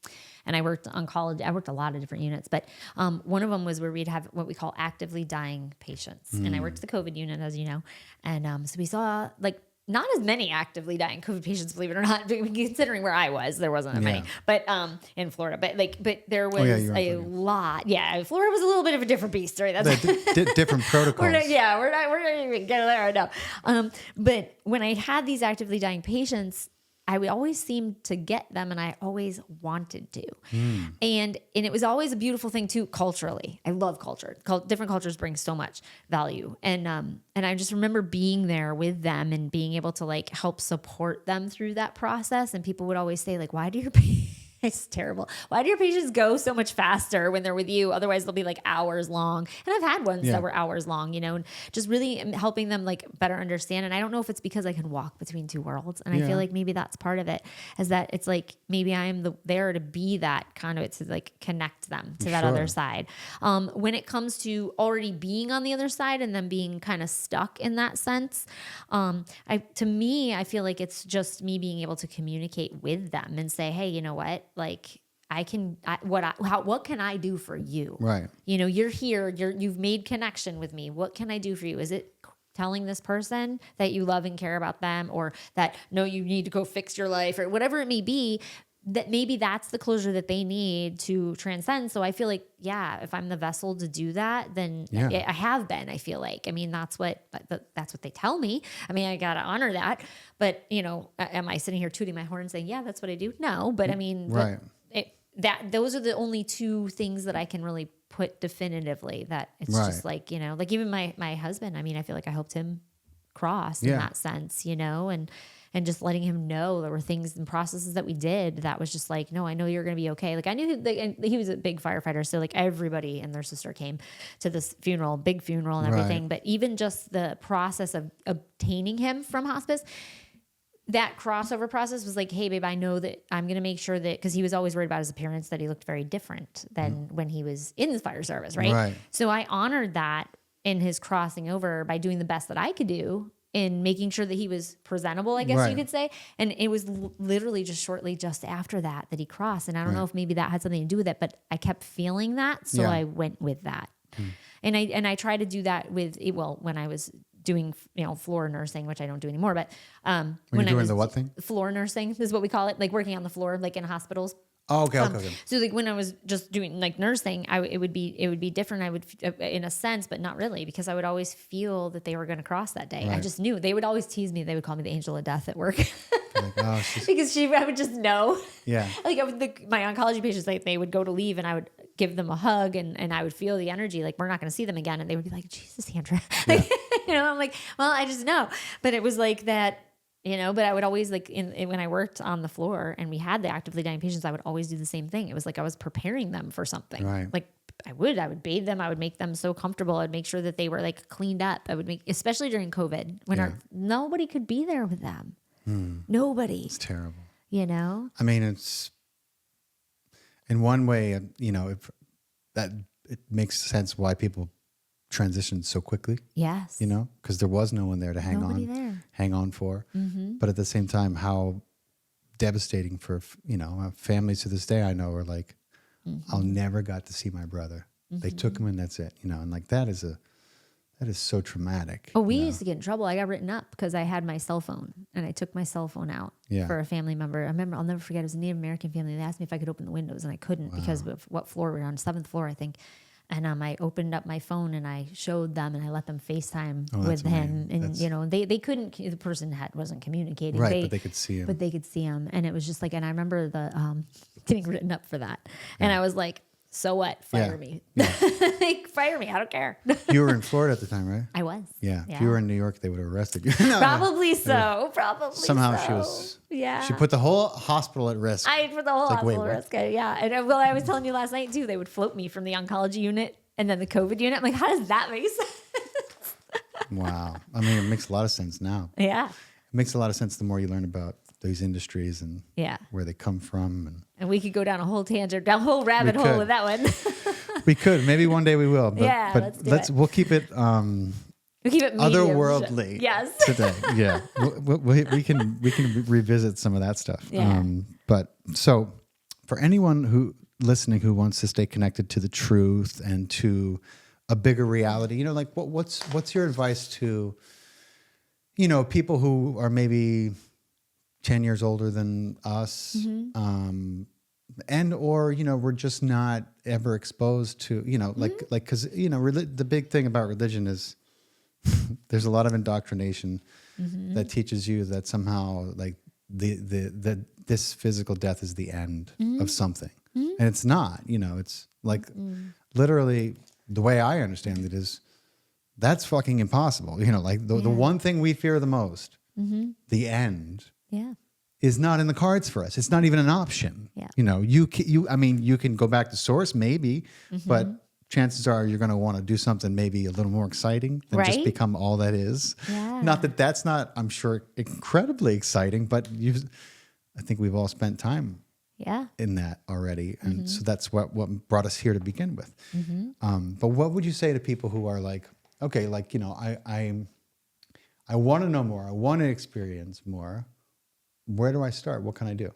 And I worked oncology. I worked a lot of different units, but one of them was where we'd have what we call actively dying patients. And I worked the COVID unit, as you know. And so we saw like not as many actively dying COVID patients, believe it or not, considering where I was, there wasn't that many, but in Florida, but there was a lot. Yeah. Florida was a little bit of a different beast, right? That's different protocols. We're not even get there right now. But when I had these actively dying patients, I would always seem to get them and I always wanted to. And it was always a beautiful thing too, culturally. I love culture. Different cultures bring so much value. And I just remember being there with them and being able to like help support them through that process. And people would always say like, why do your it's terrible. Why do your patients go so much faster when they're with you? Otherwise they'll be like hours long. And I've had ones that were hours long, and just really helping them like better understand. And I don't know if it's because I can walk between two worlds. And I feel like maybe that's part of it, is that it's like, maybe I'm there to be that conduit to like connect them to that other side. When it comes to already being on the other side and then being kind of stuck in that sense, to me, I feel like it's just me being able to communicate with them and say, hey, you know what? Like what can I do for you? Right. You're here, you've made connection with me. What can I do for you? Is it telling this person that you love and care about them, or that, no, you need to go fix your life, or whatever it may be, that maybe that's the closure that they need to transcend. So I feel like, if I'm the vessel to do that, then I have been, I feel like, that's what they tell me. I got to honor that. But, am I sitting here tooting my horn saying, that's what I do? No, but right. Those are the only two things that I can really put definitively, that it's just like, like even my husband, I feel like I helped him cross in that sense, and just letting him know there were things and processes that we did that was just like, no, I know you're going to be okay. Like I knew he was a big firefighter. So like everybody and their sister came to this funeral, big funeral and everything. But even just the process of obtaining him from hospice, that crossover process was like, hey babe, I know that I'm going to make sure that, cause he was always worried about his appearance, that he looked very different than when he was in the fire service. Right. So I honored that in his crossing over by doing the best that I could do in making sure that he was presentable, I guess Right. you could say. And it was literally just shortly just after that he crossed. And I don't know if maybe that had something to do with it, but I kept feeling that. So I went with that. And I try to do that with, when I was doing, floor nursing, which I don't do anymore, but When when you're I doing was the what thing? floor nursing is what we call it, like working on the floor, like in hospitals. Oh, okay. So like when I was just doing like nursing, it would be different. I would, in a sense, but not really, because I would always feel that they were going to cross that day. I Right. just knew. They would always tease me. They would call me the angel of death at work. Like, oh, Because I would just know. yeah. Like my oncology patients, like they would go to leave and I would give them a hug and I would feel the energy, like we're not going to see them again. And they would be like, Jesus, Andrea. Yeah. I'm like, well, I just know. But it was like that, but I would always like when I worked on the floor and we had the actively dying patients, I would always do the same thing. It was like I was preparing them for something. Right. Like I would bathe them. I would make them so comfortable. I'd make sure that they were like cleaned up. I would make, especially during COVID when nobody could be there with them. Nobody. It's terrible. I mean, it's in one way, it makes sense why people transitioned so quickly. Yes. Because there was no one there to hang on for. Mm-hmm. But at the same time, how devastating for, families to this day I know are like, I'll never got to see my brother. They took him and that's it, and like that is so traumatic. Oh, we used to get in trouble. I got written up because I had my cell phone and I took my cell phone out for a family member. I remember, I'll never forget, it was a Native American family. They asked me if I could open the windows and I couldn't because of what floor we were on, 7th floor, I think. And I opened up my phone and I showed them and I let them FaceTime with him. And, they couldn't, the person wasn't communicating. Right, but they could see him. But they could see him. And it was just like, and I remember getting written up for that. And I was like, so what? Fire me. Yeah. Like, fire me. I don't care. You were in Florida at the time, right? I was. Yeah. If you were in New York, they would have arrested you. Probably so. Probably somehow so. she was. Yeah. She put the whole hospital at risk. I put the whole hospital at risk. Yeah. And I was telling you last night too, they would float me from the oncology unit and then the COVID unit. I'm like, how does that make sense? Wow. I mean, it makes a lot of sense now. Yeah. It makes a lot of sense the more you learn about these industries and where they come from. And we could go down a whole tangent, down a whole rabbit hole with that one. We could. Maybe one day we will. But, let's we'll keep it we'll keep it otherworldly today. Yeah. We can revisit some of that stuff. Yeah. But so for anyone who listening who wants to stay connected to the truth and to a bigger reality, like what's your advice to, people who are maybe 10 years older than us, and or we're just not ever exposed to because the big thing about religion is there's a lot of indoctrination that teaches you that somehow like this physical death is the end of something, and it's not. It's like literally the way I understand it is that's fucking impossible. Like the one thing we fear the most, the end. Yeah. Is not in the cards for us. It's not even an option. Yeah. You can go back to source maybe, but chances are you're going to want to do something maybe a little more exciting than just become all that is. Yeah. Not that that's not, I'm sure, incredibly exciting, but I think we've all spent time in that already. And so that's what brought us here to begin with. But what would you say to people who are like, okay, like, I want to know more. I want to experience more. Where do I start? What can I do?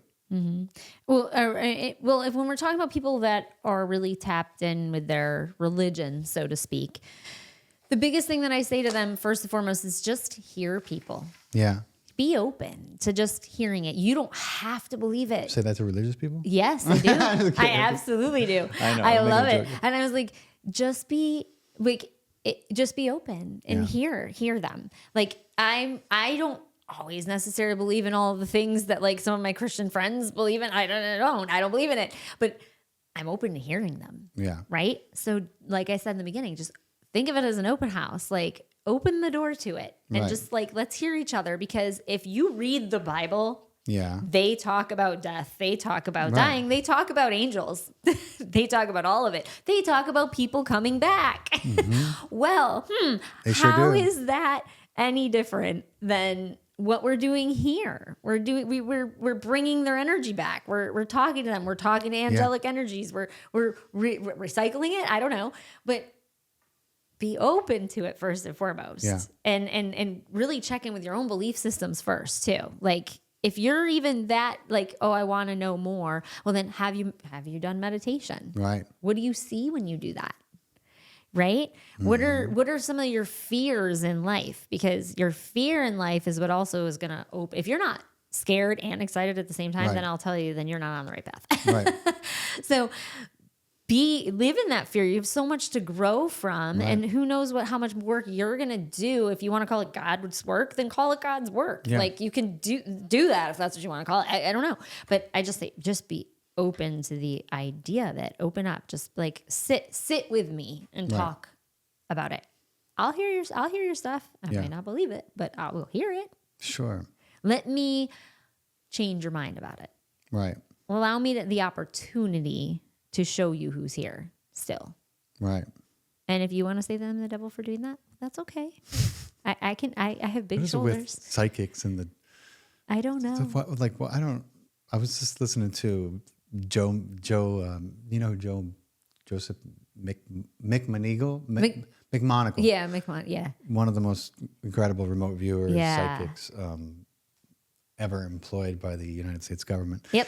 Well, if when we're talking about people that are really tapped in with their religion, so to speak, the biggest thing that I say to them, first and foremost, is just hear people. Yeah. Be open to just hearing it. You don't have to believe it. Say that to religious people? Yes, I do. I absolutely do. I know. I love it. And I was like, just be open and hear them. Like I don't always necessarily believe in all of the things that like some of my Christian friends believe in. I don't believe in it, but I'm open to hearing them. Yeah. Right. So like I said in the beginning, just think of it as an open house, like open the door to it and just like, let's hear each other. Because if you read the Bible, they talk about death. They talk about dying. They talk about angels. They talk about all of it. They talk about people coming back. Well, how is that any different than what we're doing here? We're bringing their energy back. We're talking to them. We're talking to angelic energies. We're recycling it. I don't know, but be open to it first and foremost. Yeah. And really check in with your own belief systems first too. Like if you're even that like, oh, I want to know more. Well, then have you done meditation? Right. What do you see when you do that? Right? What are some of your fears in life? Because your fear in life is what also is going to open. If you're not scared and excited at the same time, Right. then I'll tell you, then you're not on the right path. Right. So live in that fear. You have so much to grow from, Right. and who knows how much work you're going to do. If you want to call it God's work, then call it God's work. Yeah. Like you can do that if that's what you want to call it. I don't know. But I just say, just be open to the idea of it. Open up, just like sit with me and Right. talk about it. I'll hear your stuff. I Yeah. might not believe it, but I will hear it. Sure. Let me change your mind about it. Right. Allow me the opportunity to show you who's here still. Right. And if you want to say that I'm the devil for doing that, that's okay. I have big What is it with shoulders. psychics and the I don't know. I was just listening to Joe, Joseph McMoneagle, McMonagle. Yeah, yeah. One of the most incredible remote viewers, Yeah. psychics ever employed by the United States government. Yep.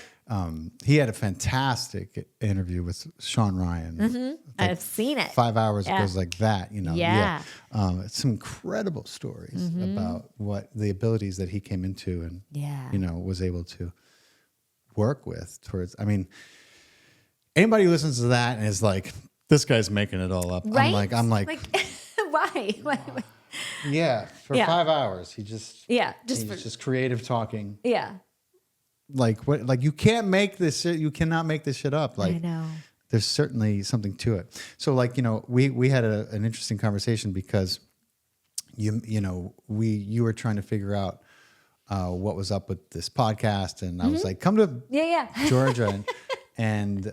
He had a fantastic interview with Sean Ryan. Like I've seen it. 5 hours Yeah. goes like that, you know. Yeah. It's some incredible stories about what the abilities that he came into and Yeah. was able to work with towards. I mean, anybody who listens to that and is like, this guy's making it all up. Right? I'm like why? yeah, for Yeah. 5 hours he just Just just creative talking. yeah. Like what? Like you can't make this. You cannot make this shit up. Like I know. there's certainly something to it. So like we had an interesting conversation because you were trying to figure out what was up with this podcast, and I was like, come to Yeah. Georgia, and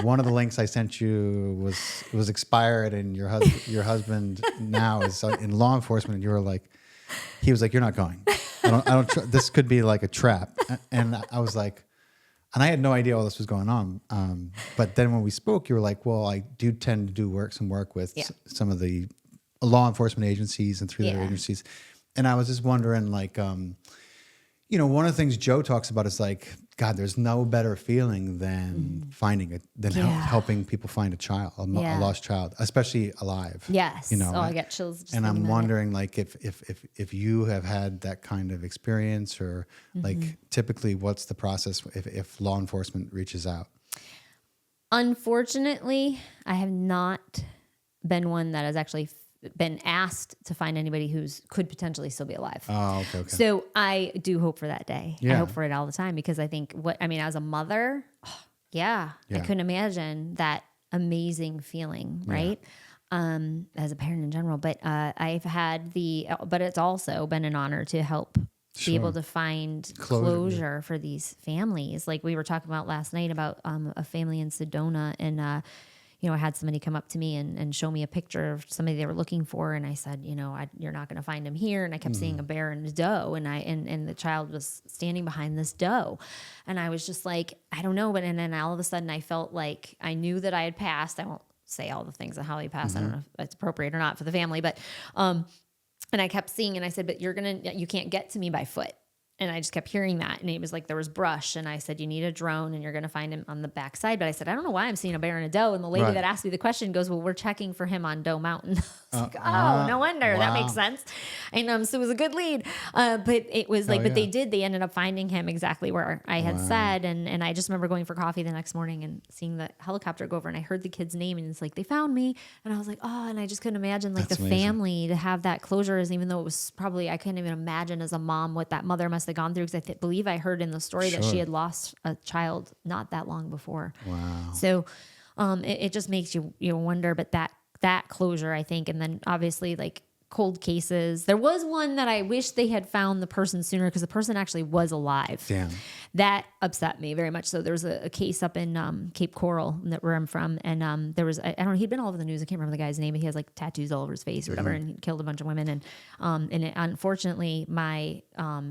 one of the links I sent you was expired, and your husband now is in law enforcement, and you were like, he was like, you're not going. I don't. This could be like a trap, and I was like, and I had no idea all this was going on. But then when we spoke, you were like, well, I do tend to do some work with some of the law enforcement agencies and through their agencies, and I was just wondering, like, one of the things Joe talks about is like, God, there's no better feeling than helping people find a child, a lost child, especially alive. Yes. I get chills. Just and I'm thinking about wondering, like, if you have had that kind of experience, or like, typically, what's the process if law enforcement reaches out? Unfortunately, I have not been one that has actually been asked to find anybody who's could potentially still be alive. Oh, okay. So I do hope for that day. I Yeah. hope for it all the time, because I think as a mother, I couldn't imagine that amazing feeling, right? As a parent in general, but I've had but it's also been an honor to help be able to find closure for these families. Like we were talking about last night about a family in Sedona, and I had somebody come up to me and show me a picture of somebody they were looking for. And I said, you're not going to find him here. And I kept seeing a bear and a doe, and the child was standing behind this doe. And I was just like, I don't know. And then all of a sudden I felt like I knew that I had passed. I won't say all the things on how he passed. I don't know if that's appropriate or not for the family, but, and I kept seeing, and I said, but you can't get to me by foot. And I just kept hearing that. And it was like there was brush. And I said, you need a drone and you're going to find him on the backside. But I said, I don't know why I'm seeing a bear and a doe. And the lady that asked me the question goes, well, we're checking for him on Doe Mountain. I was like, no wonder. Wow. That makes sense. And so it was a good lead. But it was like, they ended up finding him exactly where I had said. And I just remember going for coffee the next morning and seeing the helicopter go over, and I heard the kid's name, and it's like, they found me. And I was like, oh, and I just couldn't imagine like That's the amazing. family to have that closure, even though it was probably, I couldn't even imagine as a mom what that mother must have gone through. Because I believe I heard in the story that she had lost a child not that long before. Wow. So it just makes you wonder, but that closure, I think, and then obviously like cold cases. There was one that I wish they had found the person sooner because the person actually was alive. Damn. That upset me very much. So there was a case up in Cape Coral, where I'm from, and there was I don't know, he'd been all over the news. I can't remember the guy's name, but he has like tattoos all over his face or whatever, and he killed a bunch of women. And unfortunately, my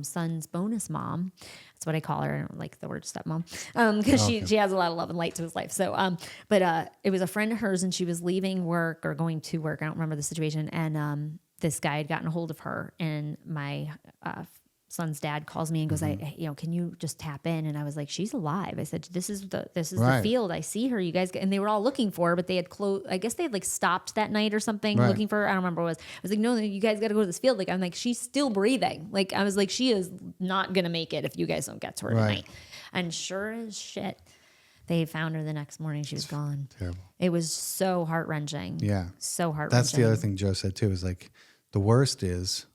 son's bonus mom. That's what I call her. I don't like the word stepmom because she has a lot of love and light to his life. So, but it was a friend of hers, and she was leaving work or going to work. I don't remember the situation. And this guy had gotten a hold of her, and my son's dad calls me and goes, can you just tap in? And I was like, she's alive. I said, this is the field. I see her. You guys, and they were all looking for her, but they had closed. I guess they had like stopped that night or something looking for her. I don't remember what it was. I was like, no, you guys got to go to this field. Like, I'm like, she's still breathing. Like, I was like, she is not going to make it if you guys don't get to her tonight. And sure as shit, they found her the next morning. She was gone. Terrible. It was so heart-wrenching. Yeah. So heart-wrenching. That's the other thing Joe said too, is like, the worst is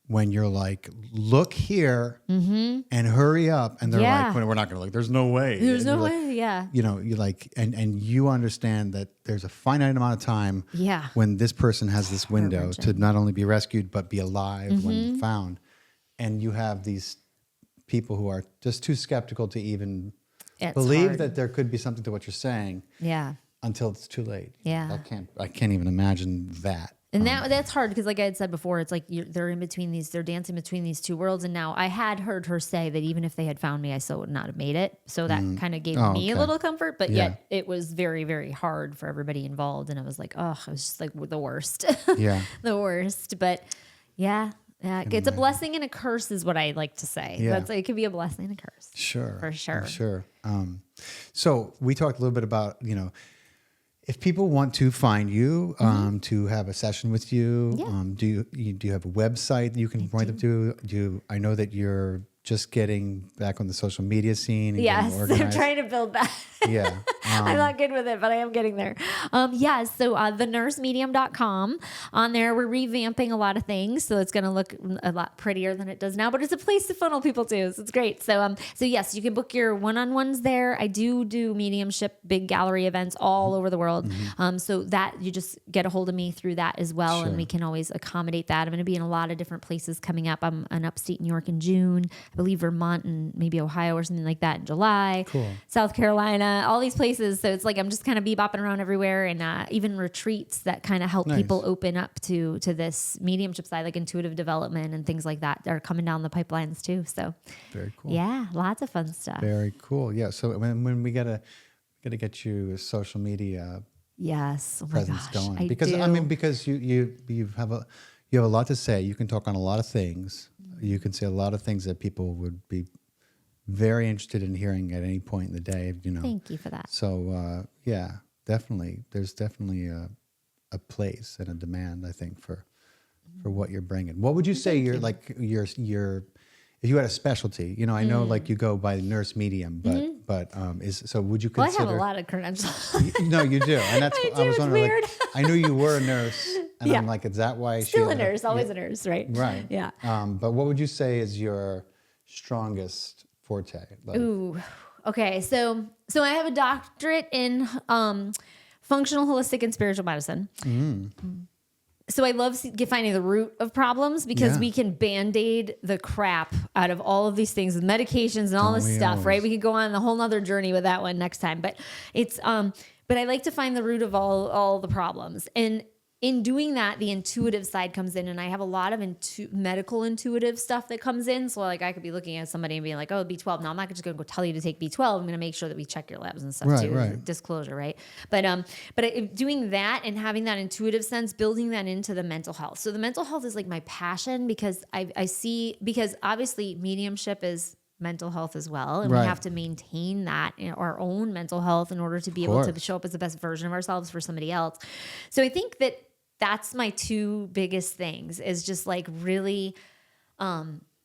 when you're like, look here and hurry up. And they're like, we're not going to look. There's no way. There's no way. You know, you're like, and you understand that there's a finite amount of time when this person has this window to not only be rescued, but be alive when found. And you have these people who are just too skeptical to even believe that there could be something to what you're saying. Yeah. Until it's too late. Yeah. I can't even imagine that. And that's hard because, like I had said before, it's like they're in between they're dancing between these two worlds. And now I had heard her say that even if they had found me, I still would not have made it. So that kind of gave me a little comfort, but yet it was very, very hard for everybody involved. And I was like, oh, it was just like the worst. Yeah. The worst. But yeah, it's a blessing and a curse is what I like to say. Yeah. It could be a blessing and a curse. Sure. For sure. Sure. So we talked a little bit about, if people want to find you, to have a session with you, do you have a website that you can point them to? I know that you're just getting back on the social media scene. And yes, I'm trying to build that. Yeah. I'm not good with it, but I am getting there. So thenursemedium.com. On there, we're revamping a lot of things. So it's going to look a lot prettier than it does now, but it's a place to funnel people to. So it's great. So yes, you can book your one-on-ones there. I do mediumship, big gallery events all over the world. So that you just get a hold of me through that as well. Sure. And we can always accommodate that. I'm going to be in a lot of different places coming up. I'm in upstate New York in June, I believe Vermont and maybe Ohio or something like that in July. Cool. South Carolina, all these places. So it's like I'm just kind of bebopping around everywhere, and even retreats that kind of help people open up to this mediumship side, like intuitive development and things like that are coming down the pipelines too. So very cool. Yeah, lots of fun stuff. Very cool. Yeah. So when we gotta get you a social media presence going, because you have a lot to say. You can talk on a lot of things. You can say a lot of things that people would be very interested in hearing at any point in the day. Thank you for that. So definitely, there's definitely a place and a demand, I think, for what you're bringing. What would you say your if you had a specialty? I know like you go by nurse medium, but would you consider? Well, I have a lot of credentials. No, you do, and that's I was wondering. Weird. I knew you were a nurse, and I'm like, is that why still a nurse? Always a nurse, right? Right. Yeah. But what would you say is your strongest forte? Ooh. Okay. So I have a doctorate in functional, holistic, and spiritual medicine. So I love finding the root of problems because we can Band-Aid the crap out of all of these things with medications and all this stuff, right? We could go on a whole nother journey with that one next time. But it's but I like to find the root of all the problems. And in doing that, the intuitive side comes in, and I have a lot of medical intuitive stuff that comes in. So like I could be looking at somebody and being like, oh, B12. Now I'm not just going to go tell you to take B12. I'm going to make sure that we check your labs and stuff too. Right. Disclosure, right? But doing that and having that intuitive sense, building that into the mental health. So the mental health is like my passion because I see, because obviously mediumship is mental health as well. And we have to maintain that in our own mental health in order to be able to show up as the best version of ourselves for somebody else. So I think that's my two biggest things is just like really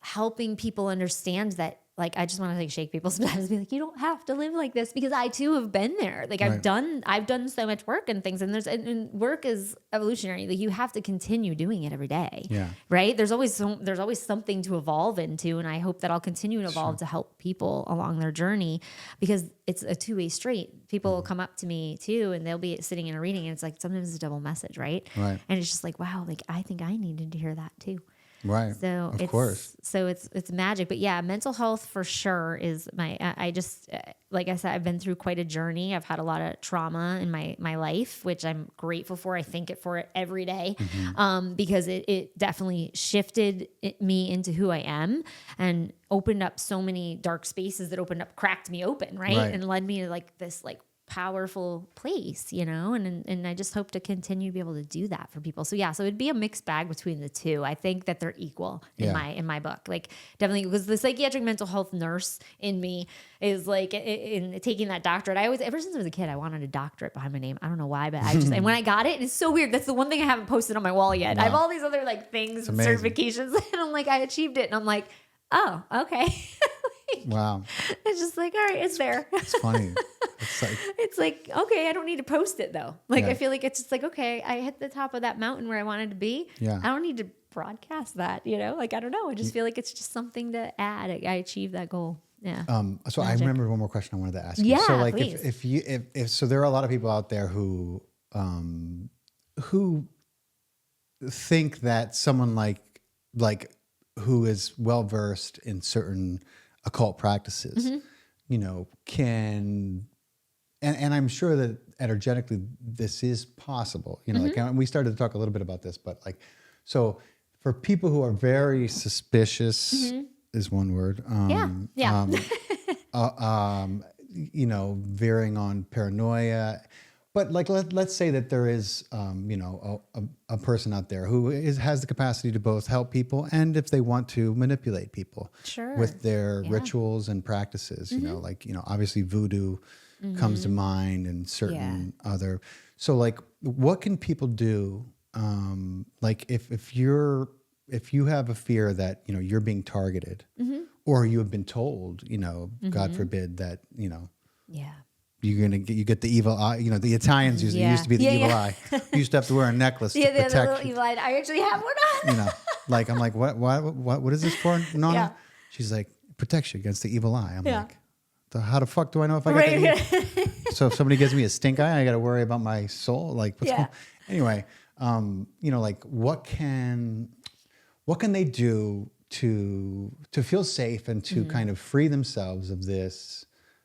helping people understand that like, I just want to like shake people sometimes and be like, you don't have to live like this, because I too have been there. Like I've done so much work and things, and and work is evolutionary. Like you have to continue doing it every day. Yeah. Right. There's always something to evolve into. And I hope that I'll continue to evolve to help people along their journey, because it's a two-way street. People will come up to me too, and they'll be sitting in a reading, and it's like, sometimes it's a double message. Right. Right. And it's just like, wow, like I think I needed to hear that too. Right. So of course. So it's magic. But yeah, mental health for sure is I just, like I said, I've been through quite a journey. I've had a lot of trauma in my life, which I'm grateful for. I thank it for it every day, because it definitely shifted me into who I am, and opened up so many dark spaces that cracked me open. Right. And led me to like this like powerful place, and I just hope to continue to be able to do that for people. So yeah, so it'd be a mixed bag between the two. I think that they're equal in my book. Like definitely, because the psychiatric mental health nurse in me is like in taking that doctorate. Ever since I was a kid, I wanted a doctorate behind my name. I don't know why, but and when I got it, it's so weird. That's the one thing I haven't posted on my wall yet. Wow. I have all these other like things and certifications, and I'm like, I achieved it, and I'm like, oh, okay. Wow. It's just like, all right, it's there. It's funny. It's like, okay, I don't need to post it though. Like, I feel like it's just like, okay, I hit the top of that mountain where I wanted to be. Yeah. I don't need to broadcast that, like, I don't know. I just feel like it's just something to add. I achieved that goal. Yeah. So I remember one more question I wanted to ask you. Yeah, So like please. if so there are a lot of people out there who think that someone like who is well versed in certain occult practices, can, and I'm sure that energetically this is possible, like we started to talk a little bit about this, but like, so for people who are very suspicious is one word, veering on paranoia. But like, let's say that there is, a person out there who has the capacity to both help people and, if they want to, manipulate people with their rituals and practices. Obviously voodoo comes to mind, and certain other. So like, what can people do? Like if you have a fear that you're being targeted, or you have been told, God forbid that you get the evil eye. The Italians used to be the evil eye. You used to have to wear a necklace to protect. The little evil eye. I actually have one on. Like I'm like, what is this for, Nana? She's like, protects you against the evil eye. I'm like, how the fuck do I know if I got the evil? So if somebody gives me a stink eye, I got to worry about my soul. Like, what's going? Anyway, like what can they do to feel safe and to kind of free themselves of this?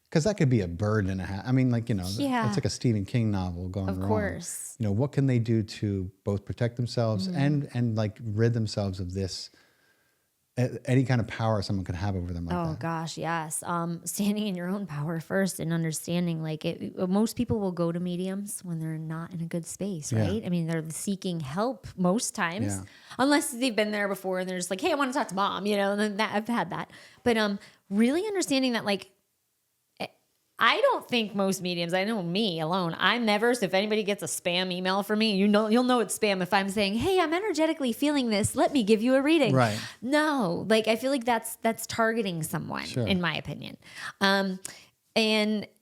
Because that could be a bird and a half. I mean, like, that's like a Stephen King novel going wrong. Of course. What can they do to both protect themselves and like rid themselves of this, any kind of power someone could have over them like that? Oh, gosh, yes. Standing in your own power first, and understanding, like, most people will go to mediums when they're not in a good space, right? I mean, they're seeking help most times, unless they've been there before and they're just like, hey, I want to talk to mom, and then I've had that. But really understanding that, like, I don't think most mediums, I know me alone, I'm never, so if anybody gets a spam email from me, you'll know it's spam if I'm saying, hey, I'm energetically feeling this, let me give you a reading. Right. No, like I feel like that's targeting someone, in my opinion. And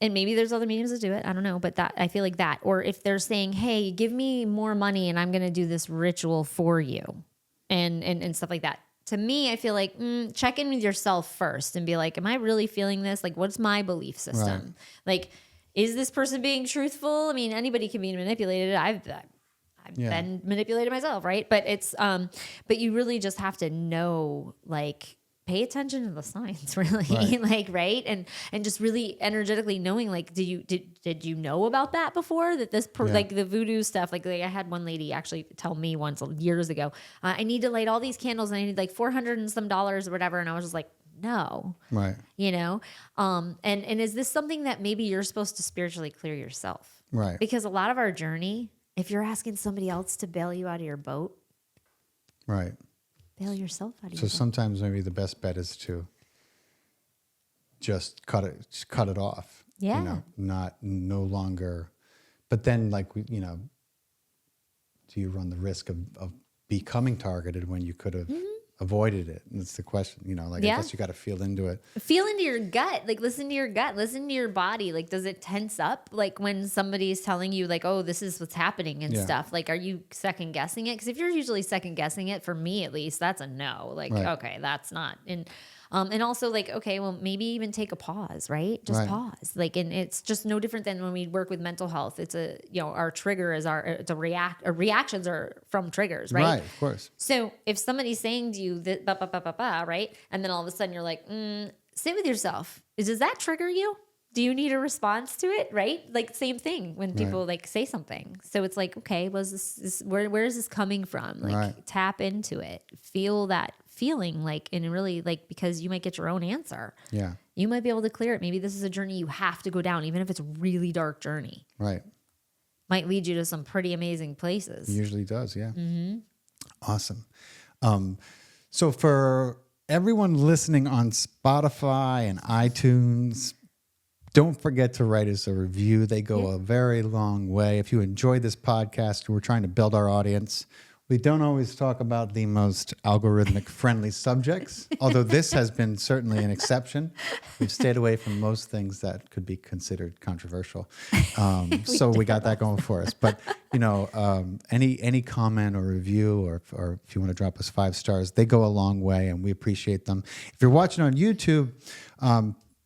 maybe there's other mediums that do it, I don't know, but that I feel like that. Or if they're saying, hey, give me more money and I'm going to do this ritual for you and stuff like that. To me, I feel like check in with yourself first and be like, am I really feeling this? Like, what's my belief system? Right. Like, is this person being truthful? I mean, anybody can be manipulated. I've been manipulated myself, right? But it's but you really just have to know, like, pay attention to the signs, really, like, right? And just really energetically knowing, like, did you know about that before? That this like the voodoo stuff, like I had one lady actually tell me once years ago, I need to light all these candles and I need like $400 and some or whatever, and I was just like, no, right? And is this something that maybe you're supposed to spiritually clear yourself, right? Because a lot of our journey, if you're asking somebody else to bail you out of your boat, right? Bail yourself out of your boat. So sometimes maybe the best bet is to just cut it off. Yeah. No longer. But then, like, do you run the risk of becoming targeted when you could have avoided it. And it's the question, you know, like, I guess you got to feel into it. Feel into your gut. Like, listen to your gut. Listen to your body. Like, does it tense up? Like, when somebody's telling you, like, oh, this is what's happening and stuff. Like, are you second guessing it? Because if you're usually second guessing it, for me at least, that's a no. Like, okay, that's not. And also, like, okay, well, maybe even take a pause, right? Just pause. Like, and it's just no different than when we work with mental health. It's our trigger is reactions are from triggers, right? Right, of course. So if somebody's saying to you that, right? And then all of a sudden you're like, sit with yourself. Does that trigger you? Do you need a response to it? Right? Like, same thing when people like say something. So it's like, okay, was this where is this coming from? Like, tap into it, feel that feeling, like, and really, like, because you might get your own answer. Yeah. You might be able to clear it. Maybe this is a journey you have to go down, even if it's a really dark journey. Right. Might lead you to some pretty amazing places. It usually does. Yeah. Mm-hmm. Awesome. So for everyone listening on Spotify and iTunes, don't forget to write us a review. They go a very long way. If you enjoyed this podcast, we're trying to build our audience. We don't always talk about the most algorithmic friendly subjects, although this has been certainly an exception. We've stayed away from most things that could be considered controversial. So we got that going for us. But, you know, any comment or review, or if you want to drop us 5 stars, they go a long way and we appreciate them. If you're watching on YouTube,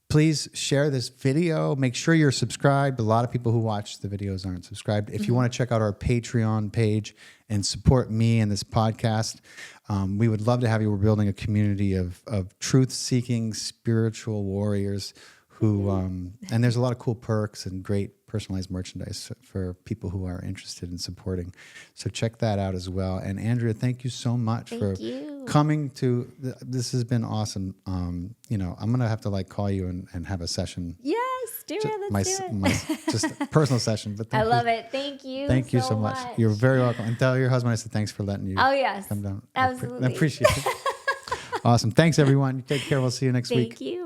please share this video. Make sure you're subscribed. A lot of people who watch the videos aren't subscribed. If you want to check out our Patreon page and support me and this podcast, we would love to have you. We're building a community of truth-seeking spiritual warriors who, and there's a lot of cool perks and great personalized merchandise for people who are interested in supporting. So check that out as well. And Andrea, thank you so much for coming to, this has been awesome. You know, I'm going to have to like call you and have a session. Yes, do it. Let's do it. Just a personal session. But I love it. Thank you. Thank you so much. You're very welcome. And tell your husband I said thanks for letting you come down. Absolutely. I appreciate it. Awesome. Thanks everyone. You take care. We'll see you next week. Thank you.